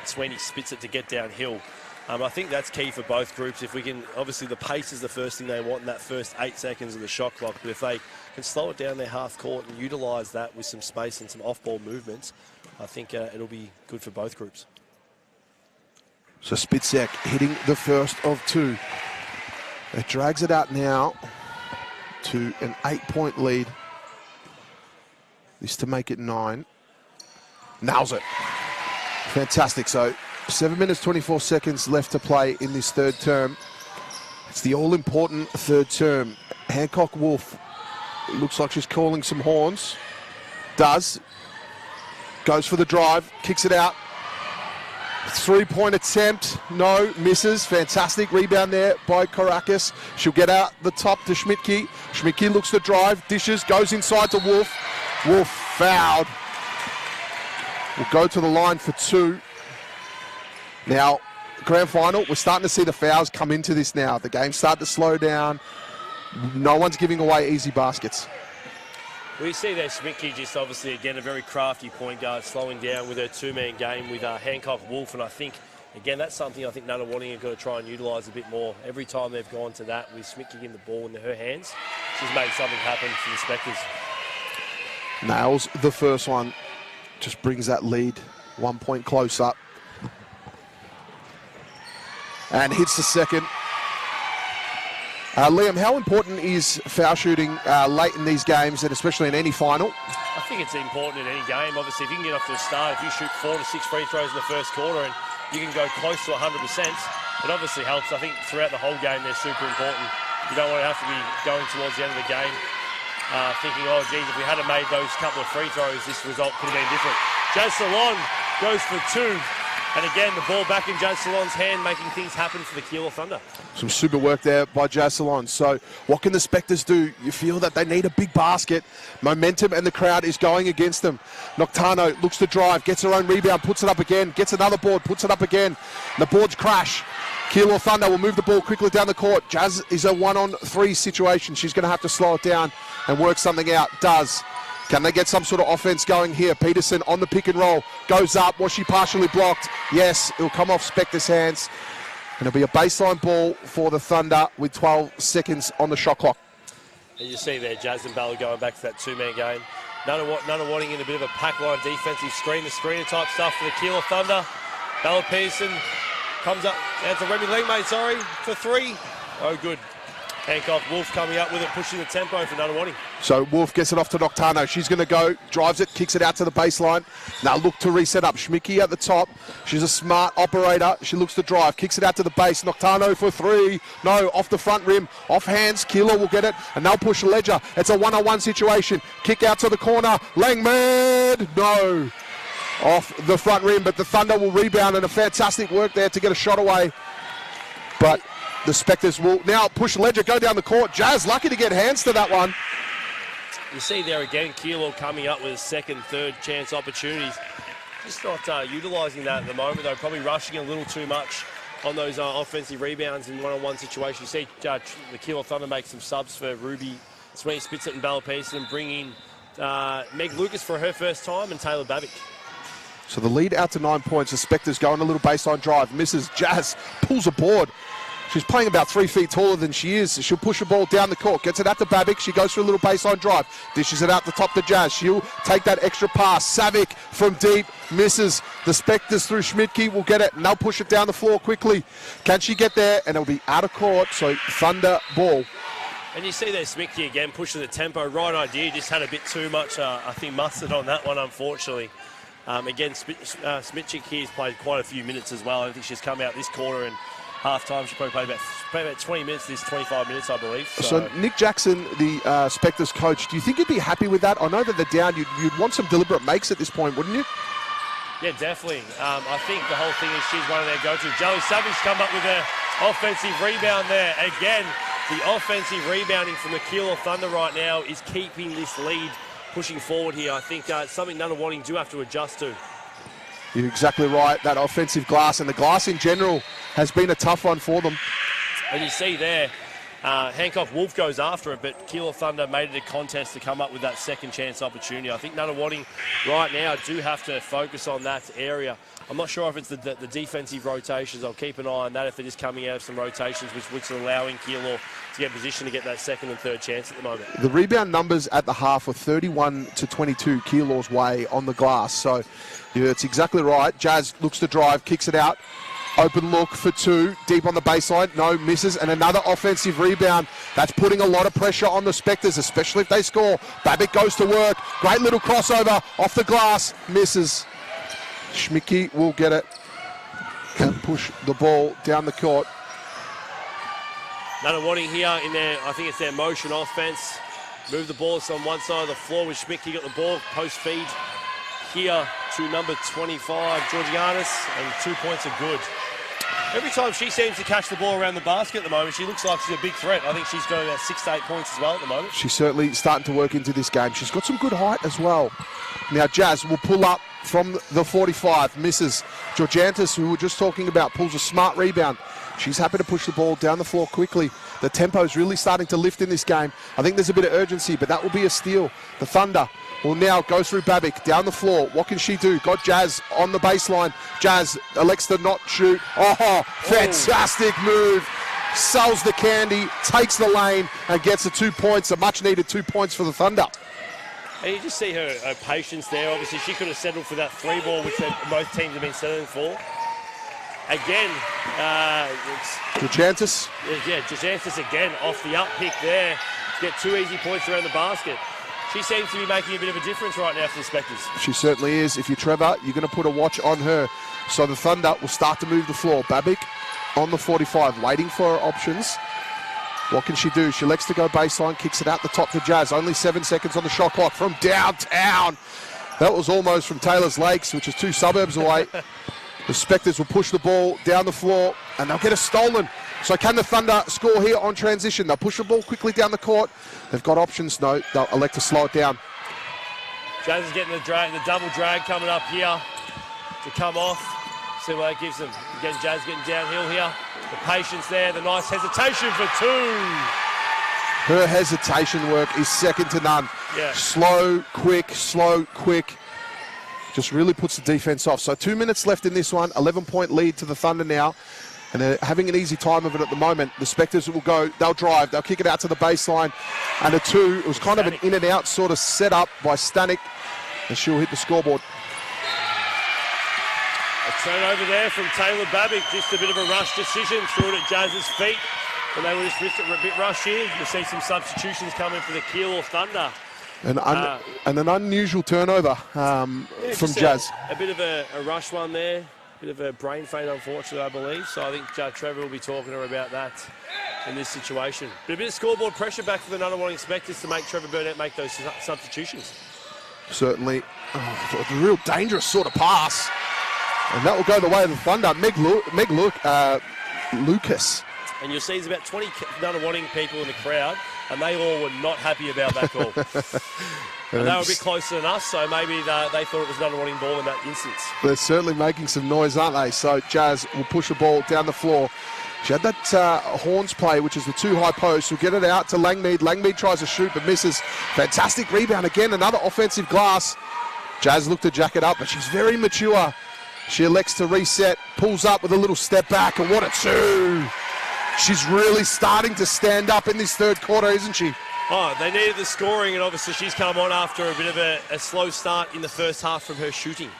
Sweeney spits it to get downhill. I think that's key for both groups. If we can, obviously the pace is the first thing they want in that first 8 seconds of the shot clock, but if they can slow it down their half court and utilise that with some space and some off-ball movements, I think it'll be good for both groups. So Spitzek hitting the first of 2. It drags it out now to an 8-point lead. This to make it 9. Nails it. Fantastic. So 7 minutes, 24 seconds left to play in this third term. It's the all-important third term. Hancock Wolf, looks like she's calling some horns. Does. Goes for the drive, kicks it out. Three-point attempt, no, misses. Fantastic rebound there by Karakis. She'll get out the top to Schmidtke. Schmidtke looks to drive, dishes, goes inside to Wolf. Wolf fouled. Will go to the line for 2. Now, grand final, we're starting to see the fouls come into this now. The game's starting to slow down. No one's giving away easy baskets. We see there Schmidtke just obviously, again, a very crafty point guard, slowing down with her two-man game with Hancock Wolf. And I think, again, that's something I think Nunawading have got to try and utilise a bit more. Every time they've gone to that with Schmidtke in the ball in her hands, she's made something happen for the Spectres. Nails the first one. Just brings that lead 1 point closer. And hits the second. Liam, how important is foul shooting late in these games, and especially in any final? I think it's important in any game. Obviously, if you can get off to a start, if you shoot 4 to 6 free throws in the first quarter and you can go close to 100%, it obviously helps. I think throughout the whole game, they're super important. You don't want to have to be going towards the end of the game thinking, oh, geez, if we had made those couple of free throws, this result could have been different. Jazz Salon goes for 2. And again, the ball back in Jazz Salon's hand, making things happen for the Keilor Thunder. Some super work there by Jazz Salon. So what can the Spectres do? You feel that they need a big basket. Momentum and the crowd is going against them. Noctano looks to drive, gets her own rebound, puts it up again, gets another board, puts it up again. The boards crash. Keilor Thunder will move the ball quickly down the court. Jazz is a 1-on-3 situation. She's going to have to slow it down and work something out. Does. Can they get some sort of offense going here? Peterson on the pick and roll. Goes up. Was she partially blocked? Yes. It'll come off Spectre's hands. And it'll be a baseline ball for the Thunder with 12 seconds on the shot clock. And you see there, Jazz and Bella going back to that two-man game. Nunawading in a bit of a pack line defensive screener type stuff for the Keilor Thunder. Bella Pearson comes up. That's a Remy Lingmate, for 3. Oh, good. Hancock Wolf coming up with it, pushing the tempo for Nunawading. So Wolf gets it off to Noctano. She's going to go, drives it, kicks it out to the baseline. Now look to reset up. Schmidtke at the top. She's a smart operator. She looks to drive, kicks it out to the base. Noctano for 3. No, off the front rim, off hands. Keilor will get it, and they'll push Ledger. It's a 1-on-1 situation. Kick out to the corner. Langmed, no. Off the front rim, but the Thunder will rebound, and a fantastic work there to get a shot away. But the Spectres will now push Ledger, go down the court. Jazz lucky to get hands to that one. You see there again, Keilor coming up with second, third chance opportunities. Just not utilising that at the moment, though. Probably rushing a little too much on those offensive rebounds in one-on-one situations. You see the Keilor Thunder make some subs for Ruby Smith, Spitzit and Bella Pearson, and bring in Meg Lucas for her first time and Taylor Babick. So the lead out to 9 points. The Spectres go on a little baseline drive. Misses. Jazz pulls a board. She's playing about 3 feet taller than she is. She'll push the ball down the court. Gets it out to Babick. She goes for a little baseline drive. Dishes it out the top to Jazz. She'll take that extra pass. Savic from deep. Misses. The Spectres through Schmidtke will get it. And they'll push it down the floor quickly. Can she get there? And it'll be out of court. So Thunder ball. And you see there Schmidtke again pushing the tempo. Right idea. Just had a bit too much, I think, mustard on that one, unfortunately. Again, Schmidtke here's played quite a few minutes as well. I think she's come out this quarter and half-time. She probably played about 20 minutes, this 25 minutes, I believe. So Nick Jackson, the Spectres coach, do you think you'd be happy with that? I know that they're down. You'd want some deliberate makes at this point, wouldn't you? Yeah, definitely. I think the whole thing is she's one of their go-to. Joey Savage come up with an offensive rebound there. Again, the offensive rebounding from the Keilor Thunder right now is keeping this lead pushing forward here. I think it's something Nunawading do have to adjust to. You're exactly right. That offensive glass, and the glass in general has been a tough one for them. And you see there, Hancock Wolf goes after it, but Keilor Thunder made it a contest to come up with that second chance opportunity. I think Nunawading right now do have to focus on that area. I'm not sure if it's the defensive rotations. I'll keep an eye on that if they're just coming out of some rotations, which are allowing Keilor to get position to get that second and third chance at the moment. The rebound numbers at the half were 31-22 Keilor's way on the glass. So yeah, it's exactly right. Jazz looks to drive, kicks it out. Open look for 2, deep on the baseline. No, misses, and another offensive rebound. That's putting a lot of pressure on the Spectres, especially if they score. Babick goes to work. Great little crossover off the glass. Misses. Schmidtke will get it and push the ball down the court. Nunawading here in their, I think it's their motion offense. Move the ball on one side of the floor with Schmidtke, got the ball, post feed. here to number 25, Georgianis, and 2 points are good. Every time she seems to catch the ball around the basket at the moment, she looks like she's a big threat. I think she's got about 6 to 8 points as well at the moment. She's certainly starting to work into this game. She's got some good height as well. Now Jazz will pull up from the 45, misses. Georgiantis, who we were just talking about, pulls a smart rebound. She's happy to push the ball down the floor quickly. The tempo's really starting to lift in this game. I think there's a bit of urgency, but that will be a steal. The Thunder will now go through Babic down the floor. What can she do? Got Jazz on the baseline. Jazz elects to not shoot. Oh, fantastic move. Sells the candy, takes the lane, and gets the 2 points, a much-needed 2 points for the Thunder. And you just see her patience there. Obviously, she could have settled for that 3 ball, which most teams have been settling for. Again, Georgiantis. Yeah, Georgiantis again off the up pick there. Get 2 easy points around the basket. She seems to be making a bit of a difference right now for the Spectres. She certainly is. If you're Trevor, you're going to put a watch on her. So the Thunder will start to move the floor. Babic on the 45, waiting for her options. What can she do? She elects to go baseline, kicks it out the top to Jazz. Only 7 seconds on the shot clock from downtown. That was almost from Taylor's Lakes, which is 2 suburbs away. The Spectres will push the ball down the floor, and they'll get it stolen. So can the Thunder score here on transition? They'll push the ball quickly down the court. They've got options. No, they'll elect to slow it down. Jazz is getting the double drag coming up here to come off. See what that gives them. Again, Jazz getting downhill here. The patience there, the nice hesitation for 2. Her hesitation work is second to none. Yeah. Slow, quick. Just really puts the defense off. So 2 minutes left in this one. 11-point lead to the Thunder now. And they're having an easy time of it at the moment. The Spectres will go, they'll drive, they'll kick it out to the baseline. And a 2, it was kind of an in and out sort of setup by Stanek. And she'll hit the scoreboard. A turnover there from Taylor Babic. Just a bit of a rush decision. Threw it at Jazz's feet. And they were just a bit rushed here. We'll see some substitutions coming for the Keilor Thunder. And an unusual turnover from Jazz. A bit of a rush one there. Bit of a brain fade, unfortunately, I believe. So I think Trevor will be talking to her about that in this situation. But a bit of scoreboard pressure back for the Nunawading Spectres to make Trevor Burnett make those substitutions. Certainly. A real dangerous sort of pass. And that will go the way of the Thunder. Lucas. And you'll see there's about 20 Nunawading people in the crowd, and they all were not happy about that call. And they were a bit closer than us, so maybe they thought it was Nunawading ball in that instance. They're certainly making some noise, aren't they? So Jazz will push the ball down the floor. She had that Horns play, which is the 2 high posts. She'll get it out to Langmead. Langmead tries to shoot, but misses. Fantastic rebound again, another offensive glass. Jazz looked to jack it up, but she's very mature. She elects to reset, pulls up with a little step back, and what a 2. She's really starting to stand up in this third quarter, isn't she? Oh, they needed the scoring, and obviously she's come on after a bit of a slow start in the first half from her shooting.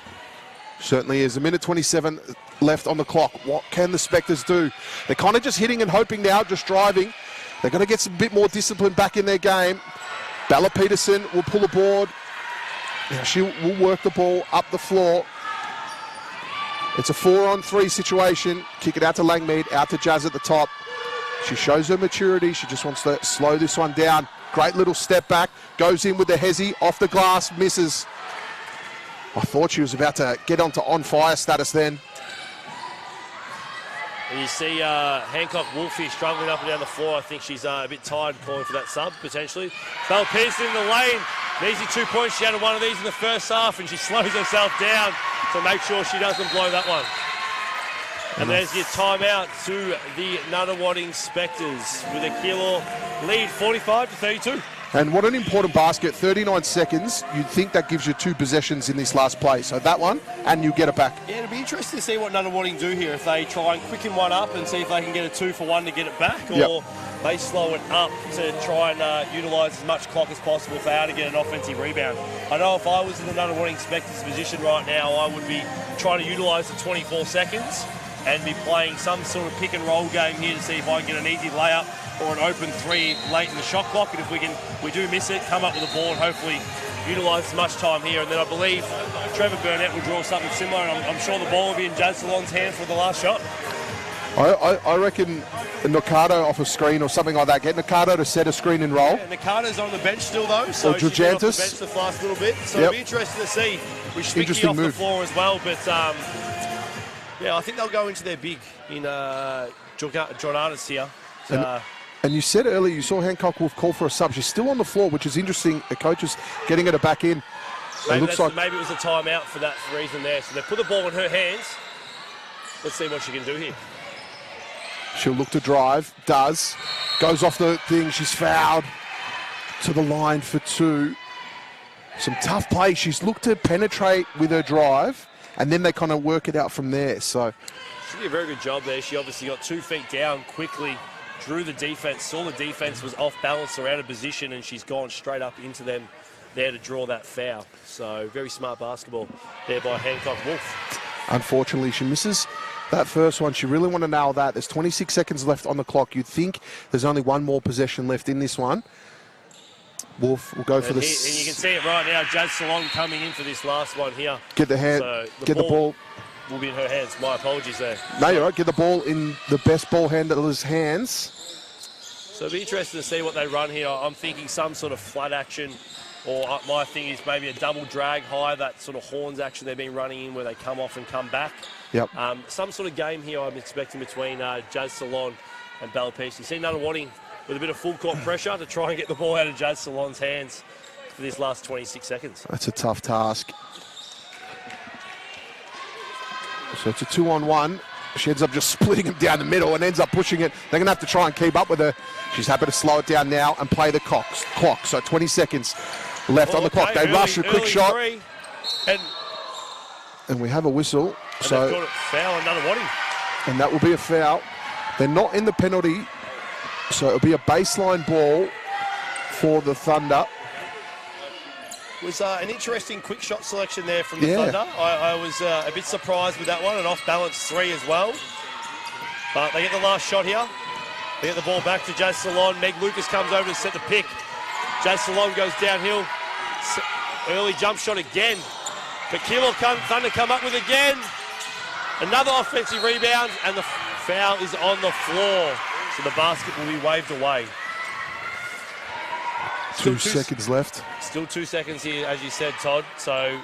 Certainly is. 1:27 left on the clock. What can the Spectres do? They're kind of just hitting and hoping now, just driving. They're going to get some bit more discipline back in their game. Bella Peterson will pull a board. Now she will work the ball up the floor. It's a 4-on-3 situation. Kick it out to Langmead, out to Jazz at the top. She shows her maturity. She just wants to slow this one down. Great little step back. Goes in with the hezzy. Off the glass. Misses. I thought she was about to get onto on-fire status then. And you see Hancock Wolfie struggling up and down the floor. I think she's a bit tired calling for that sub, potentially. Belle Pearson in the lane. An easy 2 points. She had one of these in the first half, and she slows herself down to make sure she doesn't blow that one. And there's your timeout to the Nunawading Spectres with a Keilor lead 45-32. And what an important basket, 39 seconds. You'd think that gives you 2 possessions in this last play. So that one, and you get it back. Yeah, it'll be interesting to see what Nunawading do here. If they try and quicken one up and see if they can get a 2 for 1 to get it back, or they slow it up to try and utilise as much clock as possible for how to get an offensive rebound. I know if I was in the Nunawading Spectres position right now, I would be trying to utilise the 24 seconds and be playing some sort of pick and roll game here to see if I can get an easy layup or an open 3 late in the shot clock. And if we do miss it, come up with a ball and hopefully utilise as much time here. And then I believe Trevor Burnett will draw something similar, and I'm sure the ball will be in Jazz Salon's hand for the last shot. I reckon Nakado off a screen or something like that. Get Nakado to set a screen and roll. Yeah, Nakado's on the bench still, though, so or she's been off the Gigantis. bench the last little bit. So it'll be interesting to see. With Schmicky off the floor as well, but yeah, I think they'll go into their big in Jordanis here. And you said earlier you saw Hancock Wolf call for a sub. She's still on the floor, which is interesting. The coach is getting her back in. Maybe it was a timeout for that reason there. So they put the ball in her hands. Let's see what she can do here. She'll look to drive. Does. Goes off the thing. She's fouled. To the line for 2. Some tough play. She's looked to penetrate with her drive, and then they kind of work it out from there. So she did a very good job there. She obviously got 2 feet down quickly, drew the defense, saw the defense was off balance or out of position, and she's gone straight up into them there to draw that foul. So very smart basketball there by Hancock Wolf. Unfortunately, she misses that first one. She really want to nail that. There's 26 seconds left on the clock. You'd think there's only one more possession left in this one. Wolf will go for this. And you can see it right now. Jazz Salon coming in for this last one here. Get the hand. So get the ball. Will be in her hands. My apologies there. No, you're right. Get the ball in the best ball handler's hands. So it'll be interesting to see what they run here. I'm thinking some sort of flat action, or my thing is maybe a double drag high, that sort of horns action they've been running in where they come off and come back. Yep. Some sort of game here I'm expecting between Jazz Salon and Bellapiste. You see Nunawading with a bit of full court pressure to try and get the ball out of Jazz Salon's hands for this last 26 seconds. That's a tough task. So it's a 2-on-1. She ends up just splitting him down the middle and ends up pushing it. They're going to have to try and keep up with her. She's happy to slow it down now and play the clock. So 20 seconds left on the clock. They rush a quick shot. And we have a whistle. So they've got a foul on Nunawading. And that will be a foul. They're not in the penalty. So it'll be a baseline ball for the Thunder. Was an interesting quick shot selection there from the Thunder. I was a bit surprised with that one, an off-balance 3 as well. But they get the last shot here. They get the ball back to Jazz Salon. Meg Lucas comes over to set the pick. Jazz Salon goes downhill. Early jump shot again. But Keilor Thunder come up with again. Another offensive rebound, and the foul is on the floor. So the basket will be waved away. Two seconds left. Still 2 seconds here, as you said, Todd. So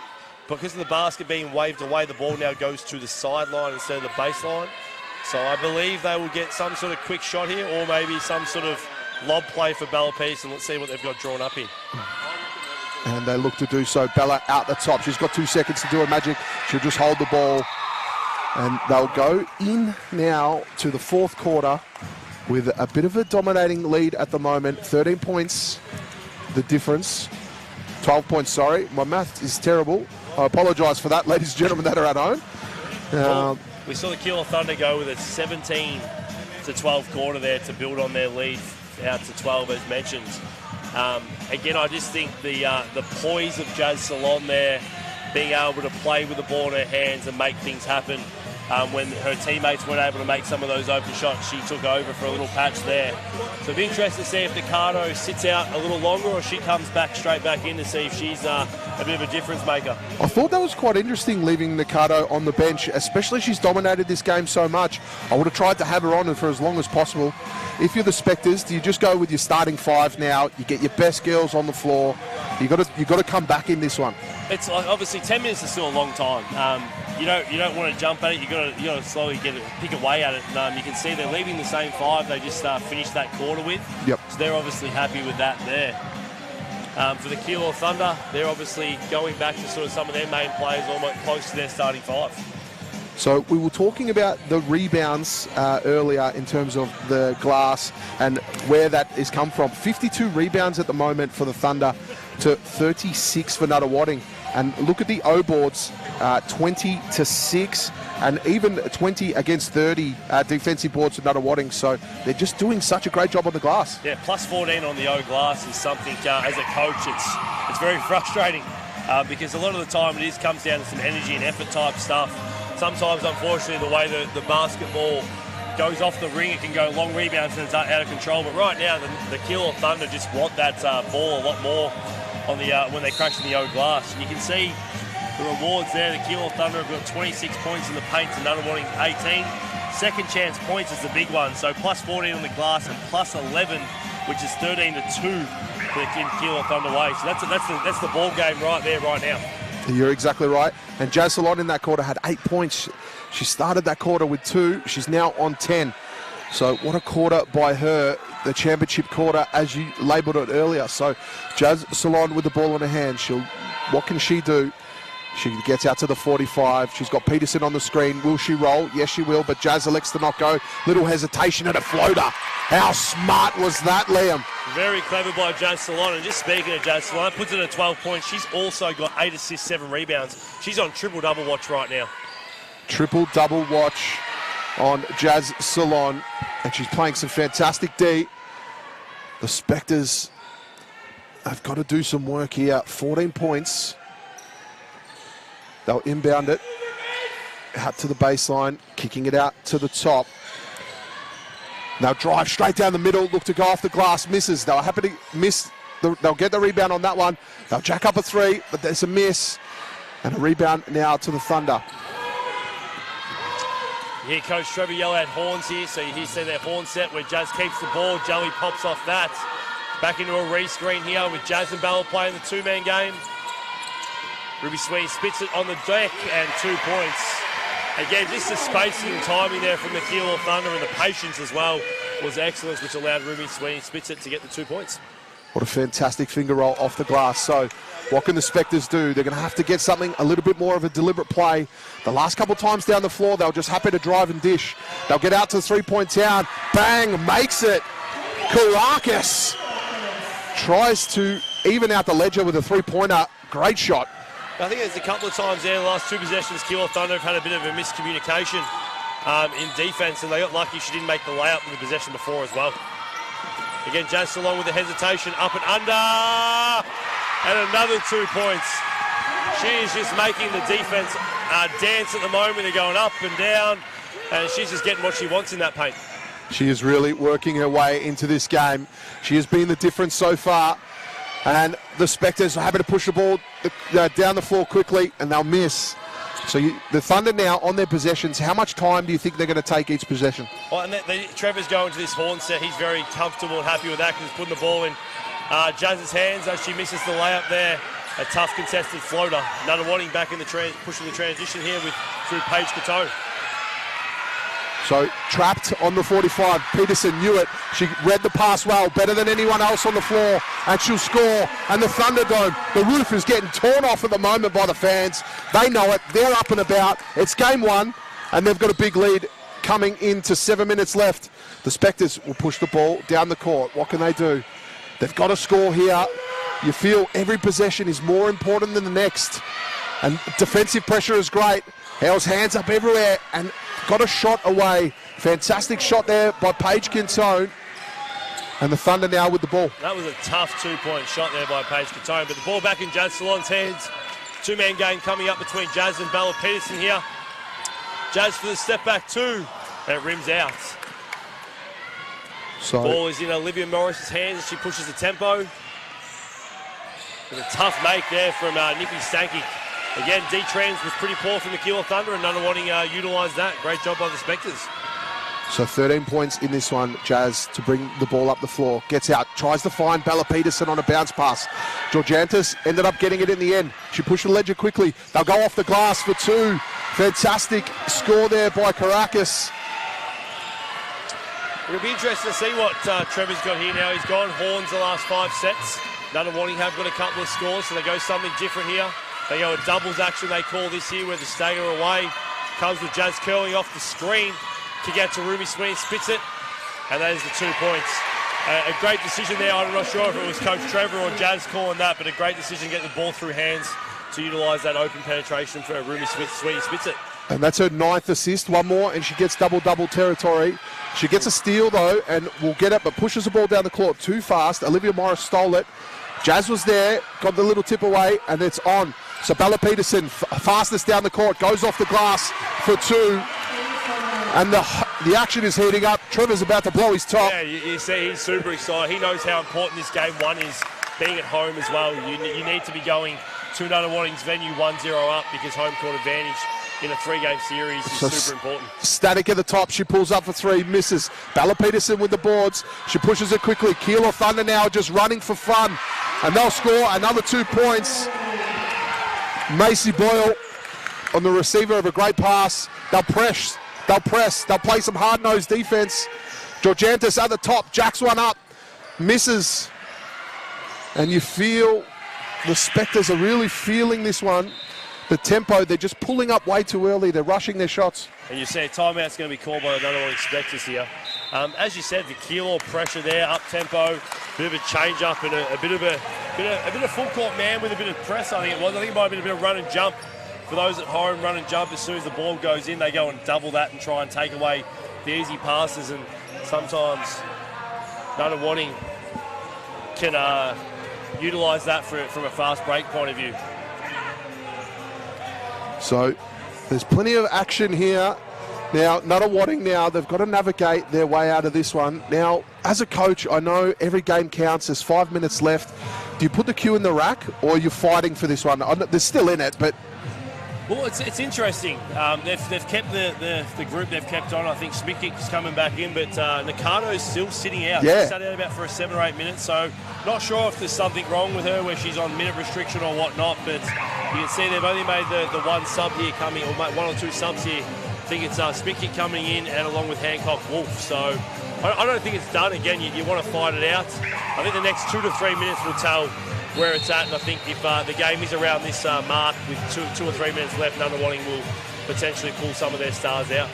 because of the basket being waved away, the ball now goes to the sideline instead of the baseline. So I believe they will get some sort of quick shot here, or maybe some sort of lob play for Bellapiste, and let's see what they've got drawn up here. And they look to do so. Bella out the top. She's got 2 seconds to do a magic. She'll just hold the ball. And they'll go in now to the fourth quarter with a bit of a dominating lead at the moment. 13 points, the difference. 12 points, sorry. My math is terrible. I apologise for that, ladies and gentlemen that are at home. We saw the Keilor Thunder go with a 17-12 quarter there to build on their lead out to 12, as mentioned. Again, I just think the poise of Jazz Salon there, being able to play with the ball in her hands and make things happen. When her teammates weren't able to make some of those open shots, she took over for a little patch there. So it'll be interesting to see if Nakado sits out a little longer or she comes back straight back in to see if she's a bit of a difference maker. I thought that was quite interesting, leaving Nakado on the bench, especially she's dominated this game so much. I would have tried to have her on for as long as possible. If you're the Spectres, do you just go with your starting 5 now? You get your best girls on the floor. You got to come back in this one. It's like, obviously 10 minutes is still a long time. You don't want to jump at it. You got to slowly pick away at it. And, you can see they're leaving the same 5 they just finished that quarter with. Yep. So they're obviously happy with that there. For the Keilor Thunder, they're obviously going back to sort of some of their main players, almost close to their starting 5. So we were talking about the rebounds earlier in terms of the glass and where that has come from. 52 rebounds at the moment for the Thunder to 36 for Nunawading. And look at the O boards, 20-6 and even 20 against 30 defensive boards for Nunawading. So they're just doing such a great job on the glass. Yeah, plus 14 on the O glass is something, as a coach, it's very frustrating because a lot of the time it comes down to some energy and effort type stuff. Sometimes, unfortunately, the way the basketball goes off the ring, it can go long rebounds and it's out of control. But right now, the Keilor Thunder just want that ball a lot more on the when they crash in the O glass. And you can see the rewards there. The Keilor Thunder have got 26 points in the paint to Nunawading 18. second chance points is the big one. So plus 14 on the glass and plus 11, which is 13-2 for the Keilor Thunder way. So that's the ball game right there, right now. You're exactly right. And Jazz Salon in that quarter had 8 points. She started that quarter with 2. She's now on 10. So what a quarter by her, the championship quarter, as you labelled it earlier. So Jazz Salon with the ball in her hand. What can she do? She gets out to the 45. She's got Peterson on the screen. Will she roll? Yes, she will, but Jazz elects to not go. Little hesitation at a floater. How smart was that, Liam? Very clever by Jazz Salon. And just speaking of Jazz Salon, puts it at 12 points. She's also got 8 assists, 7 rebounds. She's on triple-double watch right now. Triple-double watch on Jazz Salon. And she's playing some fantastic D. The Spectres have got to do some work here. 14 points. They'll inbound it out to the baseline, kicking it out to the top. Now drive straight down the middle, look to go off the glass, misses. They'll happy to miss. They'll get the rebound on that one. They'll jack up a 3, but there's a miss. And a rebound now to the Thunder. Yeah, Coach Trevor yell out horns here, so you see their horn set where Jazz keeps the ball. Joey pops off that. Back into a re-screen here with Jazz and Bella playing the 2-man game. Ruby Sweeney spits it on the deck and 2 points. Again, just the spacing and timing there from the Keilor Thunder, and the patience as well was excellent, which allowed Ruby Sweeney spits it to get the 2 points. What a fantastic finger roll off the glass. So what can the Spectres do? They're going to have to get something a little bit more of a deliberate play. The last couple times down the floor, they were just happy to drive and dish. They'll get out to the 3-point town. Bang, makes it. Karakis tries to even out the ledger with a 3-pointer. Great shot. I think there's a couple of times there in the last 2 possessions, Keilor Thunder have had a bit of a miscommunication in defence, and they got lucky she didn't make the layup in the possession before as well. Again, Jazz Salon with the hesitation, up and under, and another 2 points. She is just making the defence dance at the moment. They're going up and down, and she's just getting what she wants in that paint. She is really working her way into this game. She has been the difference so far. And the Spectres are happy to push the ball down the floor quickly, and they'll miss. So the Thunder now on their possessions, how much time do you think they're going to take each possession? Well, and Trevor's going to this horn set. He's very comfortable and happy with that because he's putting the ball in Jazz's hands as she misses the layup there. A tough contested floater. Nunawading back in the pushing the transition here through Paige Caton. So trapped on the 45. Peterson knew it. She read the pass well, better than anyone else on the floor, and she'll score. And the Thunderdome, the roof is getting torn off at the moment by the fans. They know it. They're up and about. It's game 1, and they've got a big lead coming into 7 minutes left. The Spectres will push the ball down the court. What can they do? They've got to score here. You feel every possession is more important than the next. And defensive pressure is great. Hale's hands up everywhere and got a shot away. Fantastic shot there by Paige Quintone. And the Thunder now with the ball. That was a tough 2-point shot there by Paige Quintone, but the ball back in Jazz Salon's hands. 2-man game coming up between Jazz and Bella Peterson here. Jazz for the step back 2, and it rims out. So the ball is in Olivia Morris's hands as she pushes the tempo. With a tough make there from Nikki Stankic. Again, D-Trans was pretty poor from the Keilor Thunder, and Nunawading utilised that. Great job by the Spectres. So 13 points in this one. Jazz to bring the ball up the floor. Gets out, tries to find Bella Peterson on a bounce pass. Georgiantis ended up getting it in the end. She pushed the ledger quickly. They'll go off the glass for 2. Fantastic score there by Karakis. It'll be interesting to see what Trevor's got here now. He's gone horns the last 5 sets. Nunawading have got a couple of scores, so they go something different here. They go a doubles action they call this here, where the stagger away comes with Jazz curling off the screen. Kick out to Ruby Sweeney, spits it, and that is the 2 points. A great decision there. I'm not sure if it was Coach Trevor or Jazz calling that, but a great decision to get the ball through hands to utilise that open penetration for Ruby Sweeney, spits it. And that's her 9th assist. One more, and she gets double-double territory. She gets a steal, though, and will get it, but pushes the ball down the court too fast. Olivia Morris stole it. Jazz was there, got the little tip away, and it's on. So Bella Peterson, fastest down the court, goes off the glass for 2. And the action is heating up. Trevor's about to blow his top. Yeah, you see he's super excited. He knows how important this game 1 is, being at home as well. You need to be going to Nunawading's venue 1-0 up because home court advantage in a 3-game series is super important. Static at the top. She pulls up for 3, misses. Bella Peterson with the boards. She pushes it quickly. Keilor Thunder now just running for fun. And they'll score another 2 points. Macy Boyle on the receiver of a great pass. They'll press. They'll play some hard-nosed defense. Georgiantis at the top. Jacks one up. Misses. And you feel the Spectres are really feeling this one. The tempo, they're just pulling up way too early. They're rushing their shots. And you see a timeout's going to be called by the Nunawading Spectres here. As you said, the Keilor pressure there, up tempo, bit of a change up and a bit of full court man with a bit of press. I think it was. I think it might have been a bit of run and jump for those at home. Run and jump as soon as the ball goes in, they go and double that and try and take away the easy passes. And sometimes Nunawading can utilise that from a fast break point of view. So there's plenty of action here. Now, Nunawading now, they've got to navigate their way out of this one. Now, as a coach, I know every game counts. There's 5 minutes left. Do you put the cue in the rack, or are you fighting for this one? They're still in it, but... Well, it's interesting. They've kept the group they've kept on. I think Smikic's coming back in, but Nakado's still sitting out. Yeah. She sat out about for 7 or 8 minutes, so not sure if there's something wrong with her where she's on minute restriction or whatnot, but you can see they've only made the one sub here coming, or 1 or 2 subs here. I think it's Smikic coming in and along with Hancock Wolf. So I don't think it's done. Again, you want to fight it out. I think the next 2 to 3 minutes will tell where it's at, and I think if the game is around this mark with 2 or 3 minutes left, Nunawading will potentially pull some of their stars out.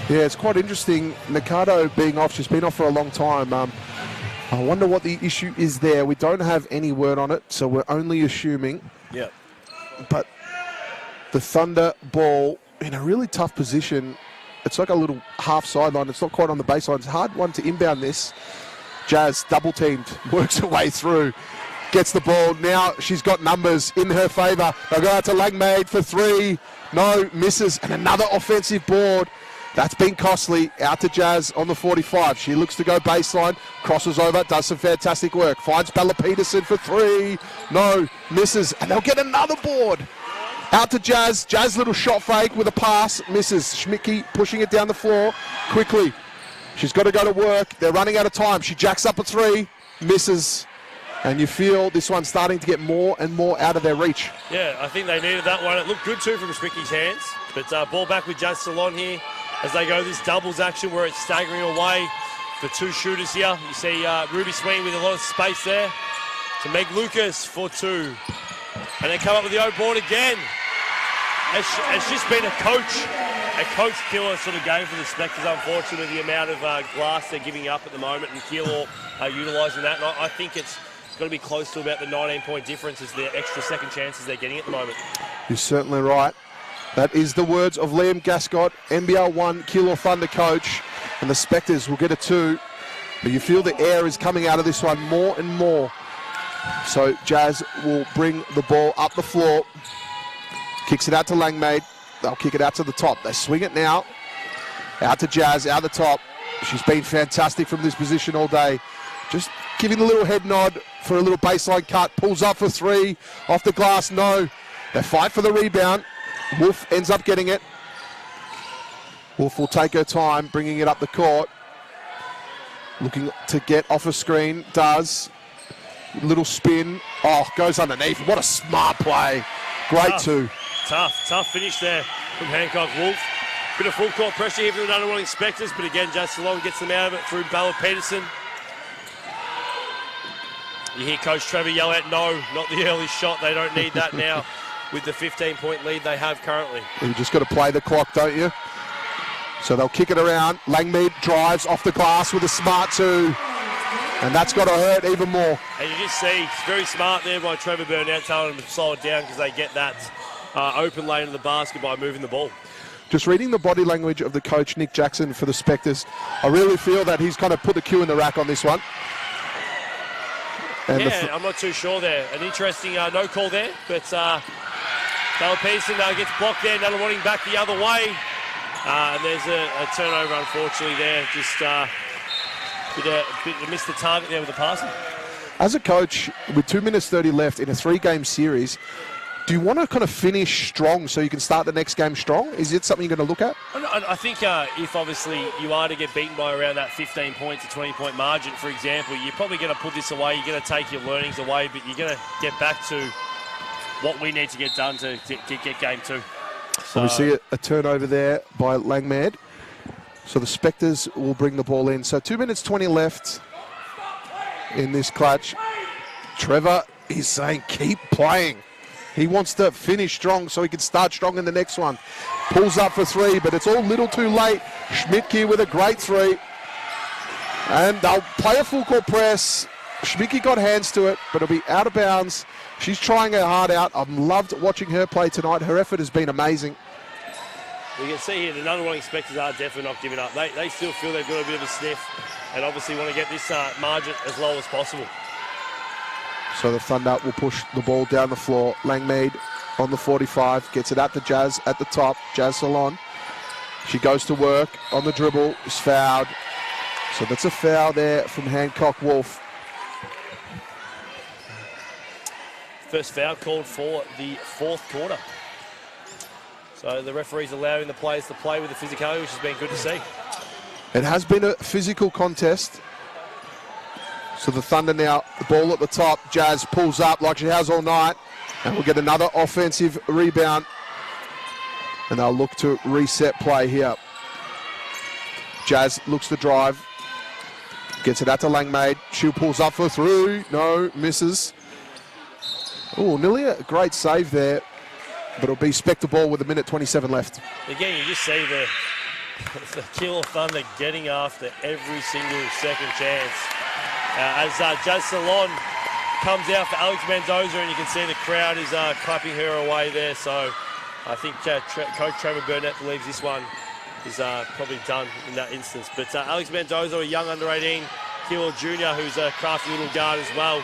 Yeah, it's quite interesting. Nakado being off, she's been off for a long time. I wonder what the issue is there. We don't have any word on it, so we're only assuming. Yeah. But the Thunder ball in a really tough position. It's like a little half sideline. It's not quite on the baseline. It's a hard one to inbound this. Jazz double teamed, works her way through, gets the ball. Now she's got numbers in her favour. They'll go out to Langmaid for 3. No, misses, and another offensive board. That's been costly. Out to Jazz on the 45. She looks to go baseline, crosses over, does some fantastic work. Finds Bella Peterson for 3. No, misses, and they'll get another board. Out to Jazz. Jazz little shot fake with a pass. Misses. Schmicke pushing it down the floor quickly. She's got to go to work. They're running out of time. She jacks up a 3. Misses. And you feel this one's starting to get more and more out of their reach. Yeah, I think they needed that one. It looked good too from Schmicke's hands. But ball back with Jazz Salon here as they go this doubles action where it's staggering away for 2 shooters here. You see Ruby Sweeney with a lot of space there to Meg Lucas for 2. And then come up with the O board again. It's just been a coach killer sort of game for the Spectres, unfortunately, the amount of glass they're giving up at the moment, and Keilor utilising that. And I think it's going to be close to about the 19-point difference as the extra second chances they're getting at the moment. You're certainly right. That is the words of Liam Gascott, NBL 1 Keilor Thunder coach, and the Spectres will get a 2. But you feel the air is coming out of this one more and more. So Jazz will bring the ball up the floor. Kicks it out to Langmaid. They'll kick it out to the top. They swing it now. Out to Jazz, out the top. She's been fantastic from this position all day. Just giving the little head nod for a little baseline cut. Pulls up for 3. Off the glass, no. They fight for the rebound. Wolf ends up getting it. Wolf will take her time, bringing it up the court. Looking to get off a screen. Does. Little spin. Oh, goes underneath. What a smart play. Great 2. Tough finish there from Hancock Wolf. Bit of full court pressure here from the Nunawading Spectres, but again, Jazz Salon gets them out of it through Bella Peterson. You hear Coach Trevor yell out, no, not the early shot. They don't need that now with the 15-point lead they have currently. You just got to play the clock, don't you? So they'll kick it around. Langmead drives off the glass with a smart 2. And that's got to hurt even more. And you just see, it's very smart there by Trevor Burnout telling them to slow it down because they get that open lane of the basket by moving the ball. Just reading the body language of the coach, Nick Jackson, for the Spectres, I really feel that he's kind of put the cue in the rack on this one. And yeah, I'm not too sure there. An interesting no call there, but Bella Peterson gets blocked there, Nunawading back the other way. And there's a turnover, unfortunately, there. Just missed the target there with the passing. As a coach, with 2 minutes 30 left in a 3-game series, Do you want to kind of finish strong so you can start the next game strong? Is it something you're going to look at? I think if obviously you are to get beaten by around that 15 point to 20 point margin, for example, you're probably going to put this away. You're going to take your learnings away, but you're going to get back to what we need to get done to get game 2. So we see a turnover there by Langmaid. So the Spectres will bring the ball in. So 2 minutes 20 left in this clutch. Trevor is saying keep playing. He wants to finish strong so he can start strong in the next one. Pulls up for 3, but it's all a little too late. Schmidtke with a great 3. And they'll play a full court press. Schmidtke got hands to it, but it'll be out of bounds. She's trying her heart out. I've loved watching her play tonight. Her effort has been amazing. You can see here the Nunawading Spectres are definitely not giving up. They still feel they've got a bit of a sniff and obviously want to get this margin as low as possible. So the Thunder will push the ball down the floor. Langmaid on the 45, gets it out to Jazz at the top. Jazz Salon. She goes to work on the dribble, is fouled. So that's a foul there from Hancock Wolf. First foul called for the 4th quarter. So the referee's allowing the players to play with the physicality, which has been good to see. It has been a physical contest. So the Thunder now, the ball at the top. Jazz pulls up like she has all night. And we'll get another offensive rebound. And they'll look to reset play here. Jazz looks to drive. Gets it out to Langmaid. She pulls up for 3. No, misses. Oh, nearly a great save there. But it'll be Spectre ball with 1:27 left. Again, you just see the Keilor Thunder getting after every single second chance. As Jazz Salon comes out for Alex Mendoza, and you can see the crowd is clapping her away there. So I think Coach Trevor Burnett believes this one is probably done in that instance. But Alex Mendoza, a young under-18 Keilor Junior, who's a crafty little guard as well,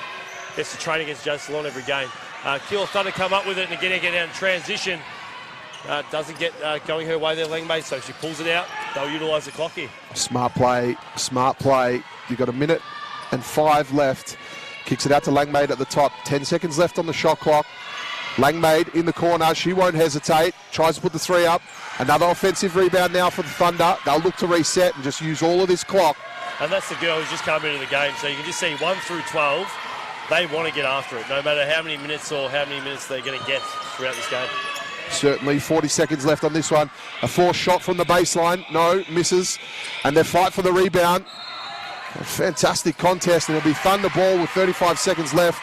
gets to train against Jazz Salon every game. Keilor Thunder come up with it and again get out in transition. Doesn't get going her way there, Langmaid, so she pulls it out. They'll utilise the clock here. Smart play, smart play. You've got 1:05 left. Kicks it out to Langmaid at the top. 10 seconds left on the shot clock. Langmaid in the corner. She won't hesitate. Tries to put the 3 up. Another offensive rebound now for the Thunder. They'll look to reset and just use all of this clock. And that's the girl who's just come into the game. So you can just see 1 through 12. They want to get after it, no matter how many minutes they're going to get throughout this game. Certainly, 40 seconds left on this one. A forced shot from the baseline. No, misses. And they fight for the rebound. A fantastic contest, and it'll be Thunder ball with 35 seconds left.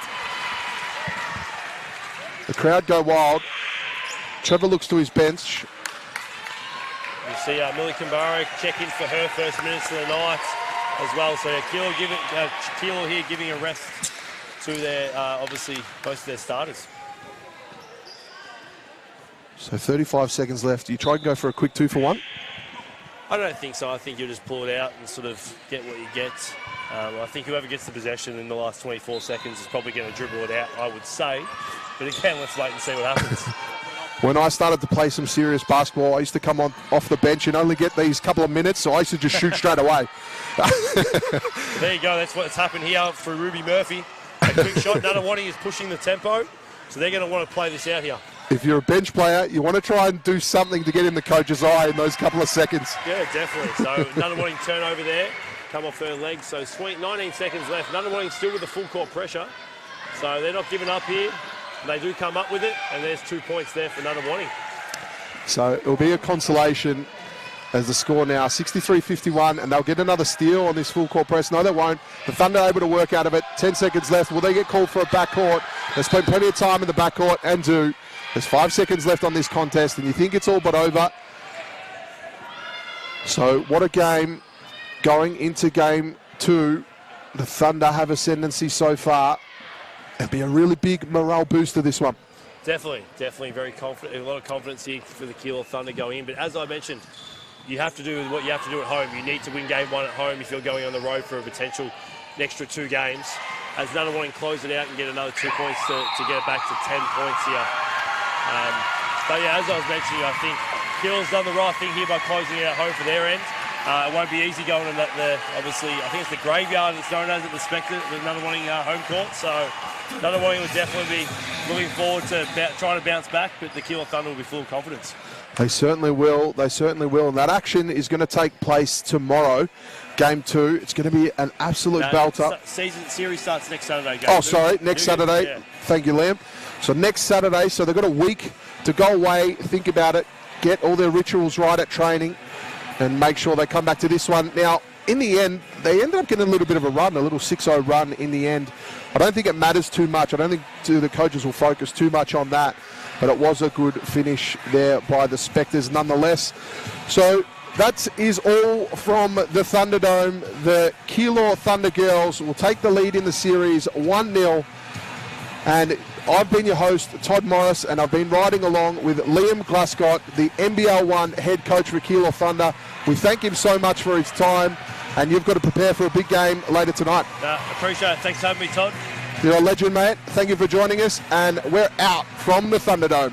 The crowd go wild. Trevor looks to his bench. You see Millie Kambara check in for her first minutes of the night as well. So Keilor here giving a rest to their, obviously, most of their starters. So 35 seconds left. You try and go for a quick 2-for-1? I don't think so. I think you'll just pull it out and sort of get what you get. I think whoever gets the possession in the last 24 seconds is probably going to dribble it out, I would say. But again, let's wait and see what happens. When I started to play some serious basketball, I used to come on off the bench and only get these couple of minutes, so I used to just shoot straight away. There you go. That's what's happened here for Ruby Murphy. A quick shot. Nunawading is pushing the tempo, so they're going to want to play this out here. If you're a bench player, you want to try and do something to get in the coach's eye in those couple of seconds. Yeah, definitely. So Nunawading turnover there. Come off her legs. So 19 seconds left. Nunawading still with the full court pressure. So they're not giving up here. They do come up with it, and there's 2 points there for Nunawading. So it'll be a consolation as the score now 63-51, and they'll get another steal on this full court press. No, they won't. The Thunder are able to work out of it. 10 seconds left. Will they get called for a backcourt? They spent plenty of time in the backcourt and do. There's 5 seconds left on this contest, and you think it's all but over. So what a game going into game 2. The Thunder have ascendancy so far. It'll be a really big morale booster, this one. Definitely very confident. A lot of confidence here for the Keilor Thunder going in. But as I mentioned, you have to do what you have to do at home. You need to win game 1 at home if you're going on the road for a potential extra 2 games. As Nunawading close it out and get another 2 points to get it back to 10 points here. But yeah, as I was mentioning, I think Keilor's done the right thing here by closing it at home for their end. It won't be easy going in that. Obviously, I think it's the graveyard it's known as at the Spectre, the Nunawading home court. So Nunawading will definitely be looking forward to trying to bounce back, but the Keilor Thunder will be full of confidence. They certainly will. They certainly will. And that action is going to take place tomorrow. Game 2. It's going to be an absolute belter. Series starts next Saturday. Next Saturday. Yeah. Thank you, Liam. So next Saturday. So they've got a week to go away, think about it, get all their rituals right at training, and make sure they come back to this one. Now, in the end, they ended up getting a little bit of a run, a little 6-0 run in the end. I don't think it matters too much. I don't think the coaches will focus too much on that. But it was a good finish there by the Spectres nonetheless. So that is all from the Thunderdome. The Keilor Thunder Girls will take the lead in the series 1-0. And I've been your host, Todd Morris, and I've been riding along with Liam Glascott, the NBL1 head coach for Keilor Thunder. We thank him so much for his time, and you've got to prepare for a big game later tonight. Appreciate it. Thanks for having me, Todd. You're a legend, mate. Thank you for joining us, and we're out from the Thunderdome.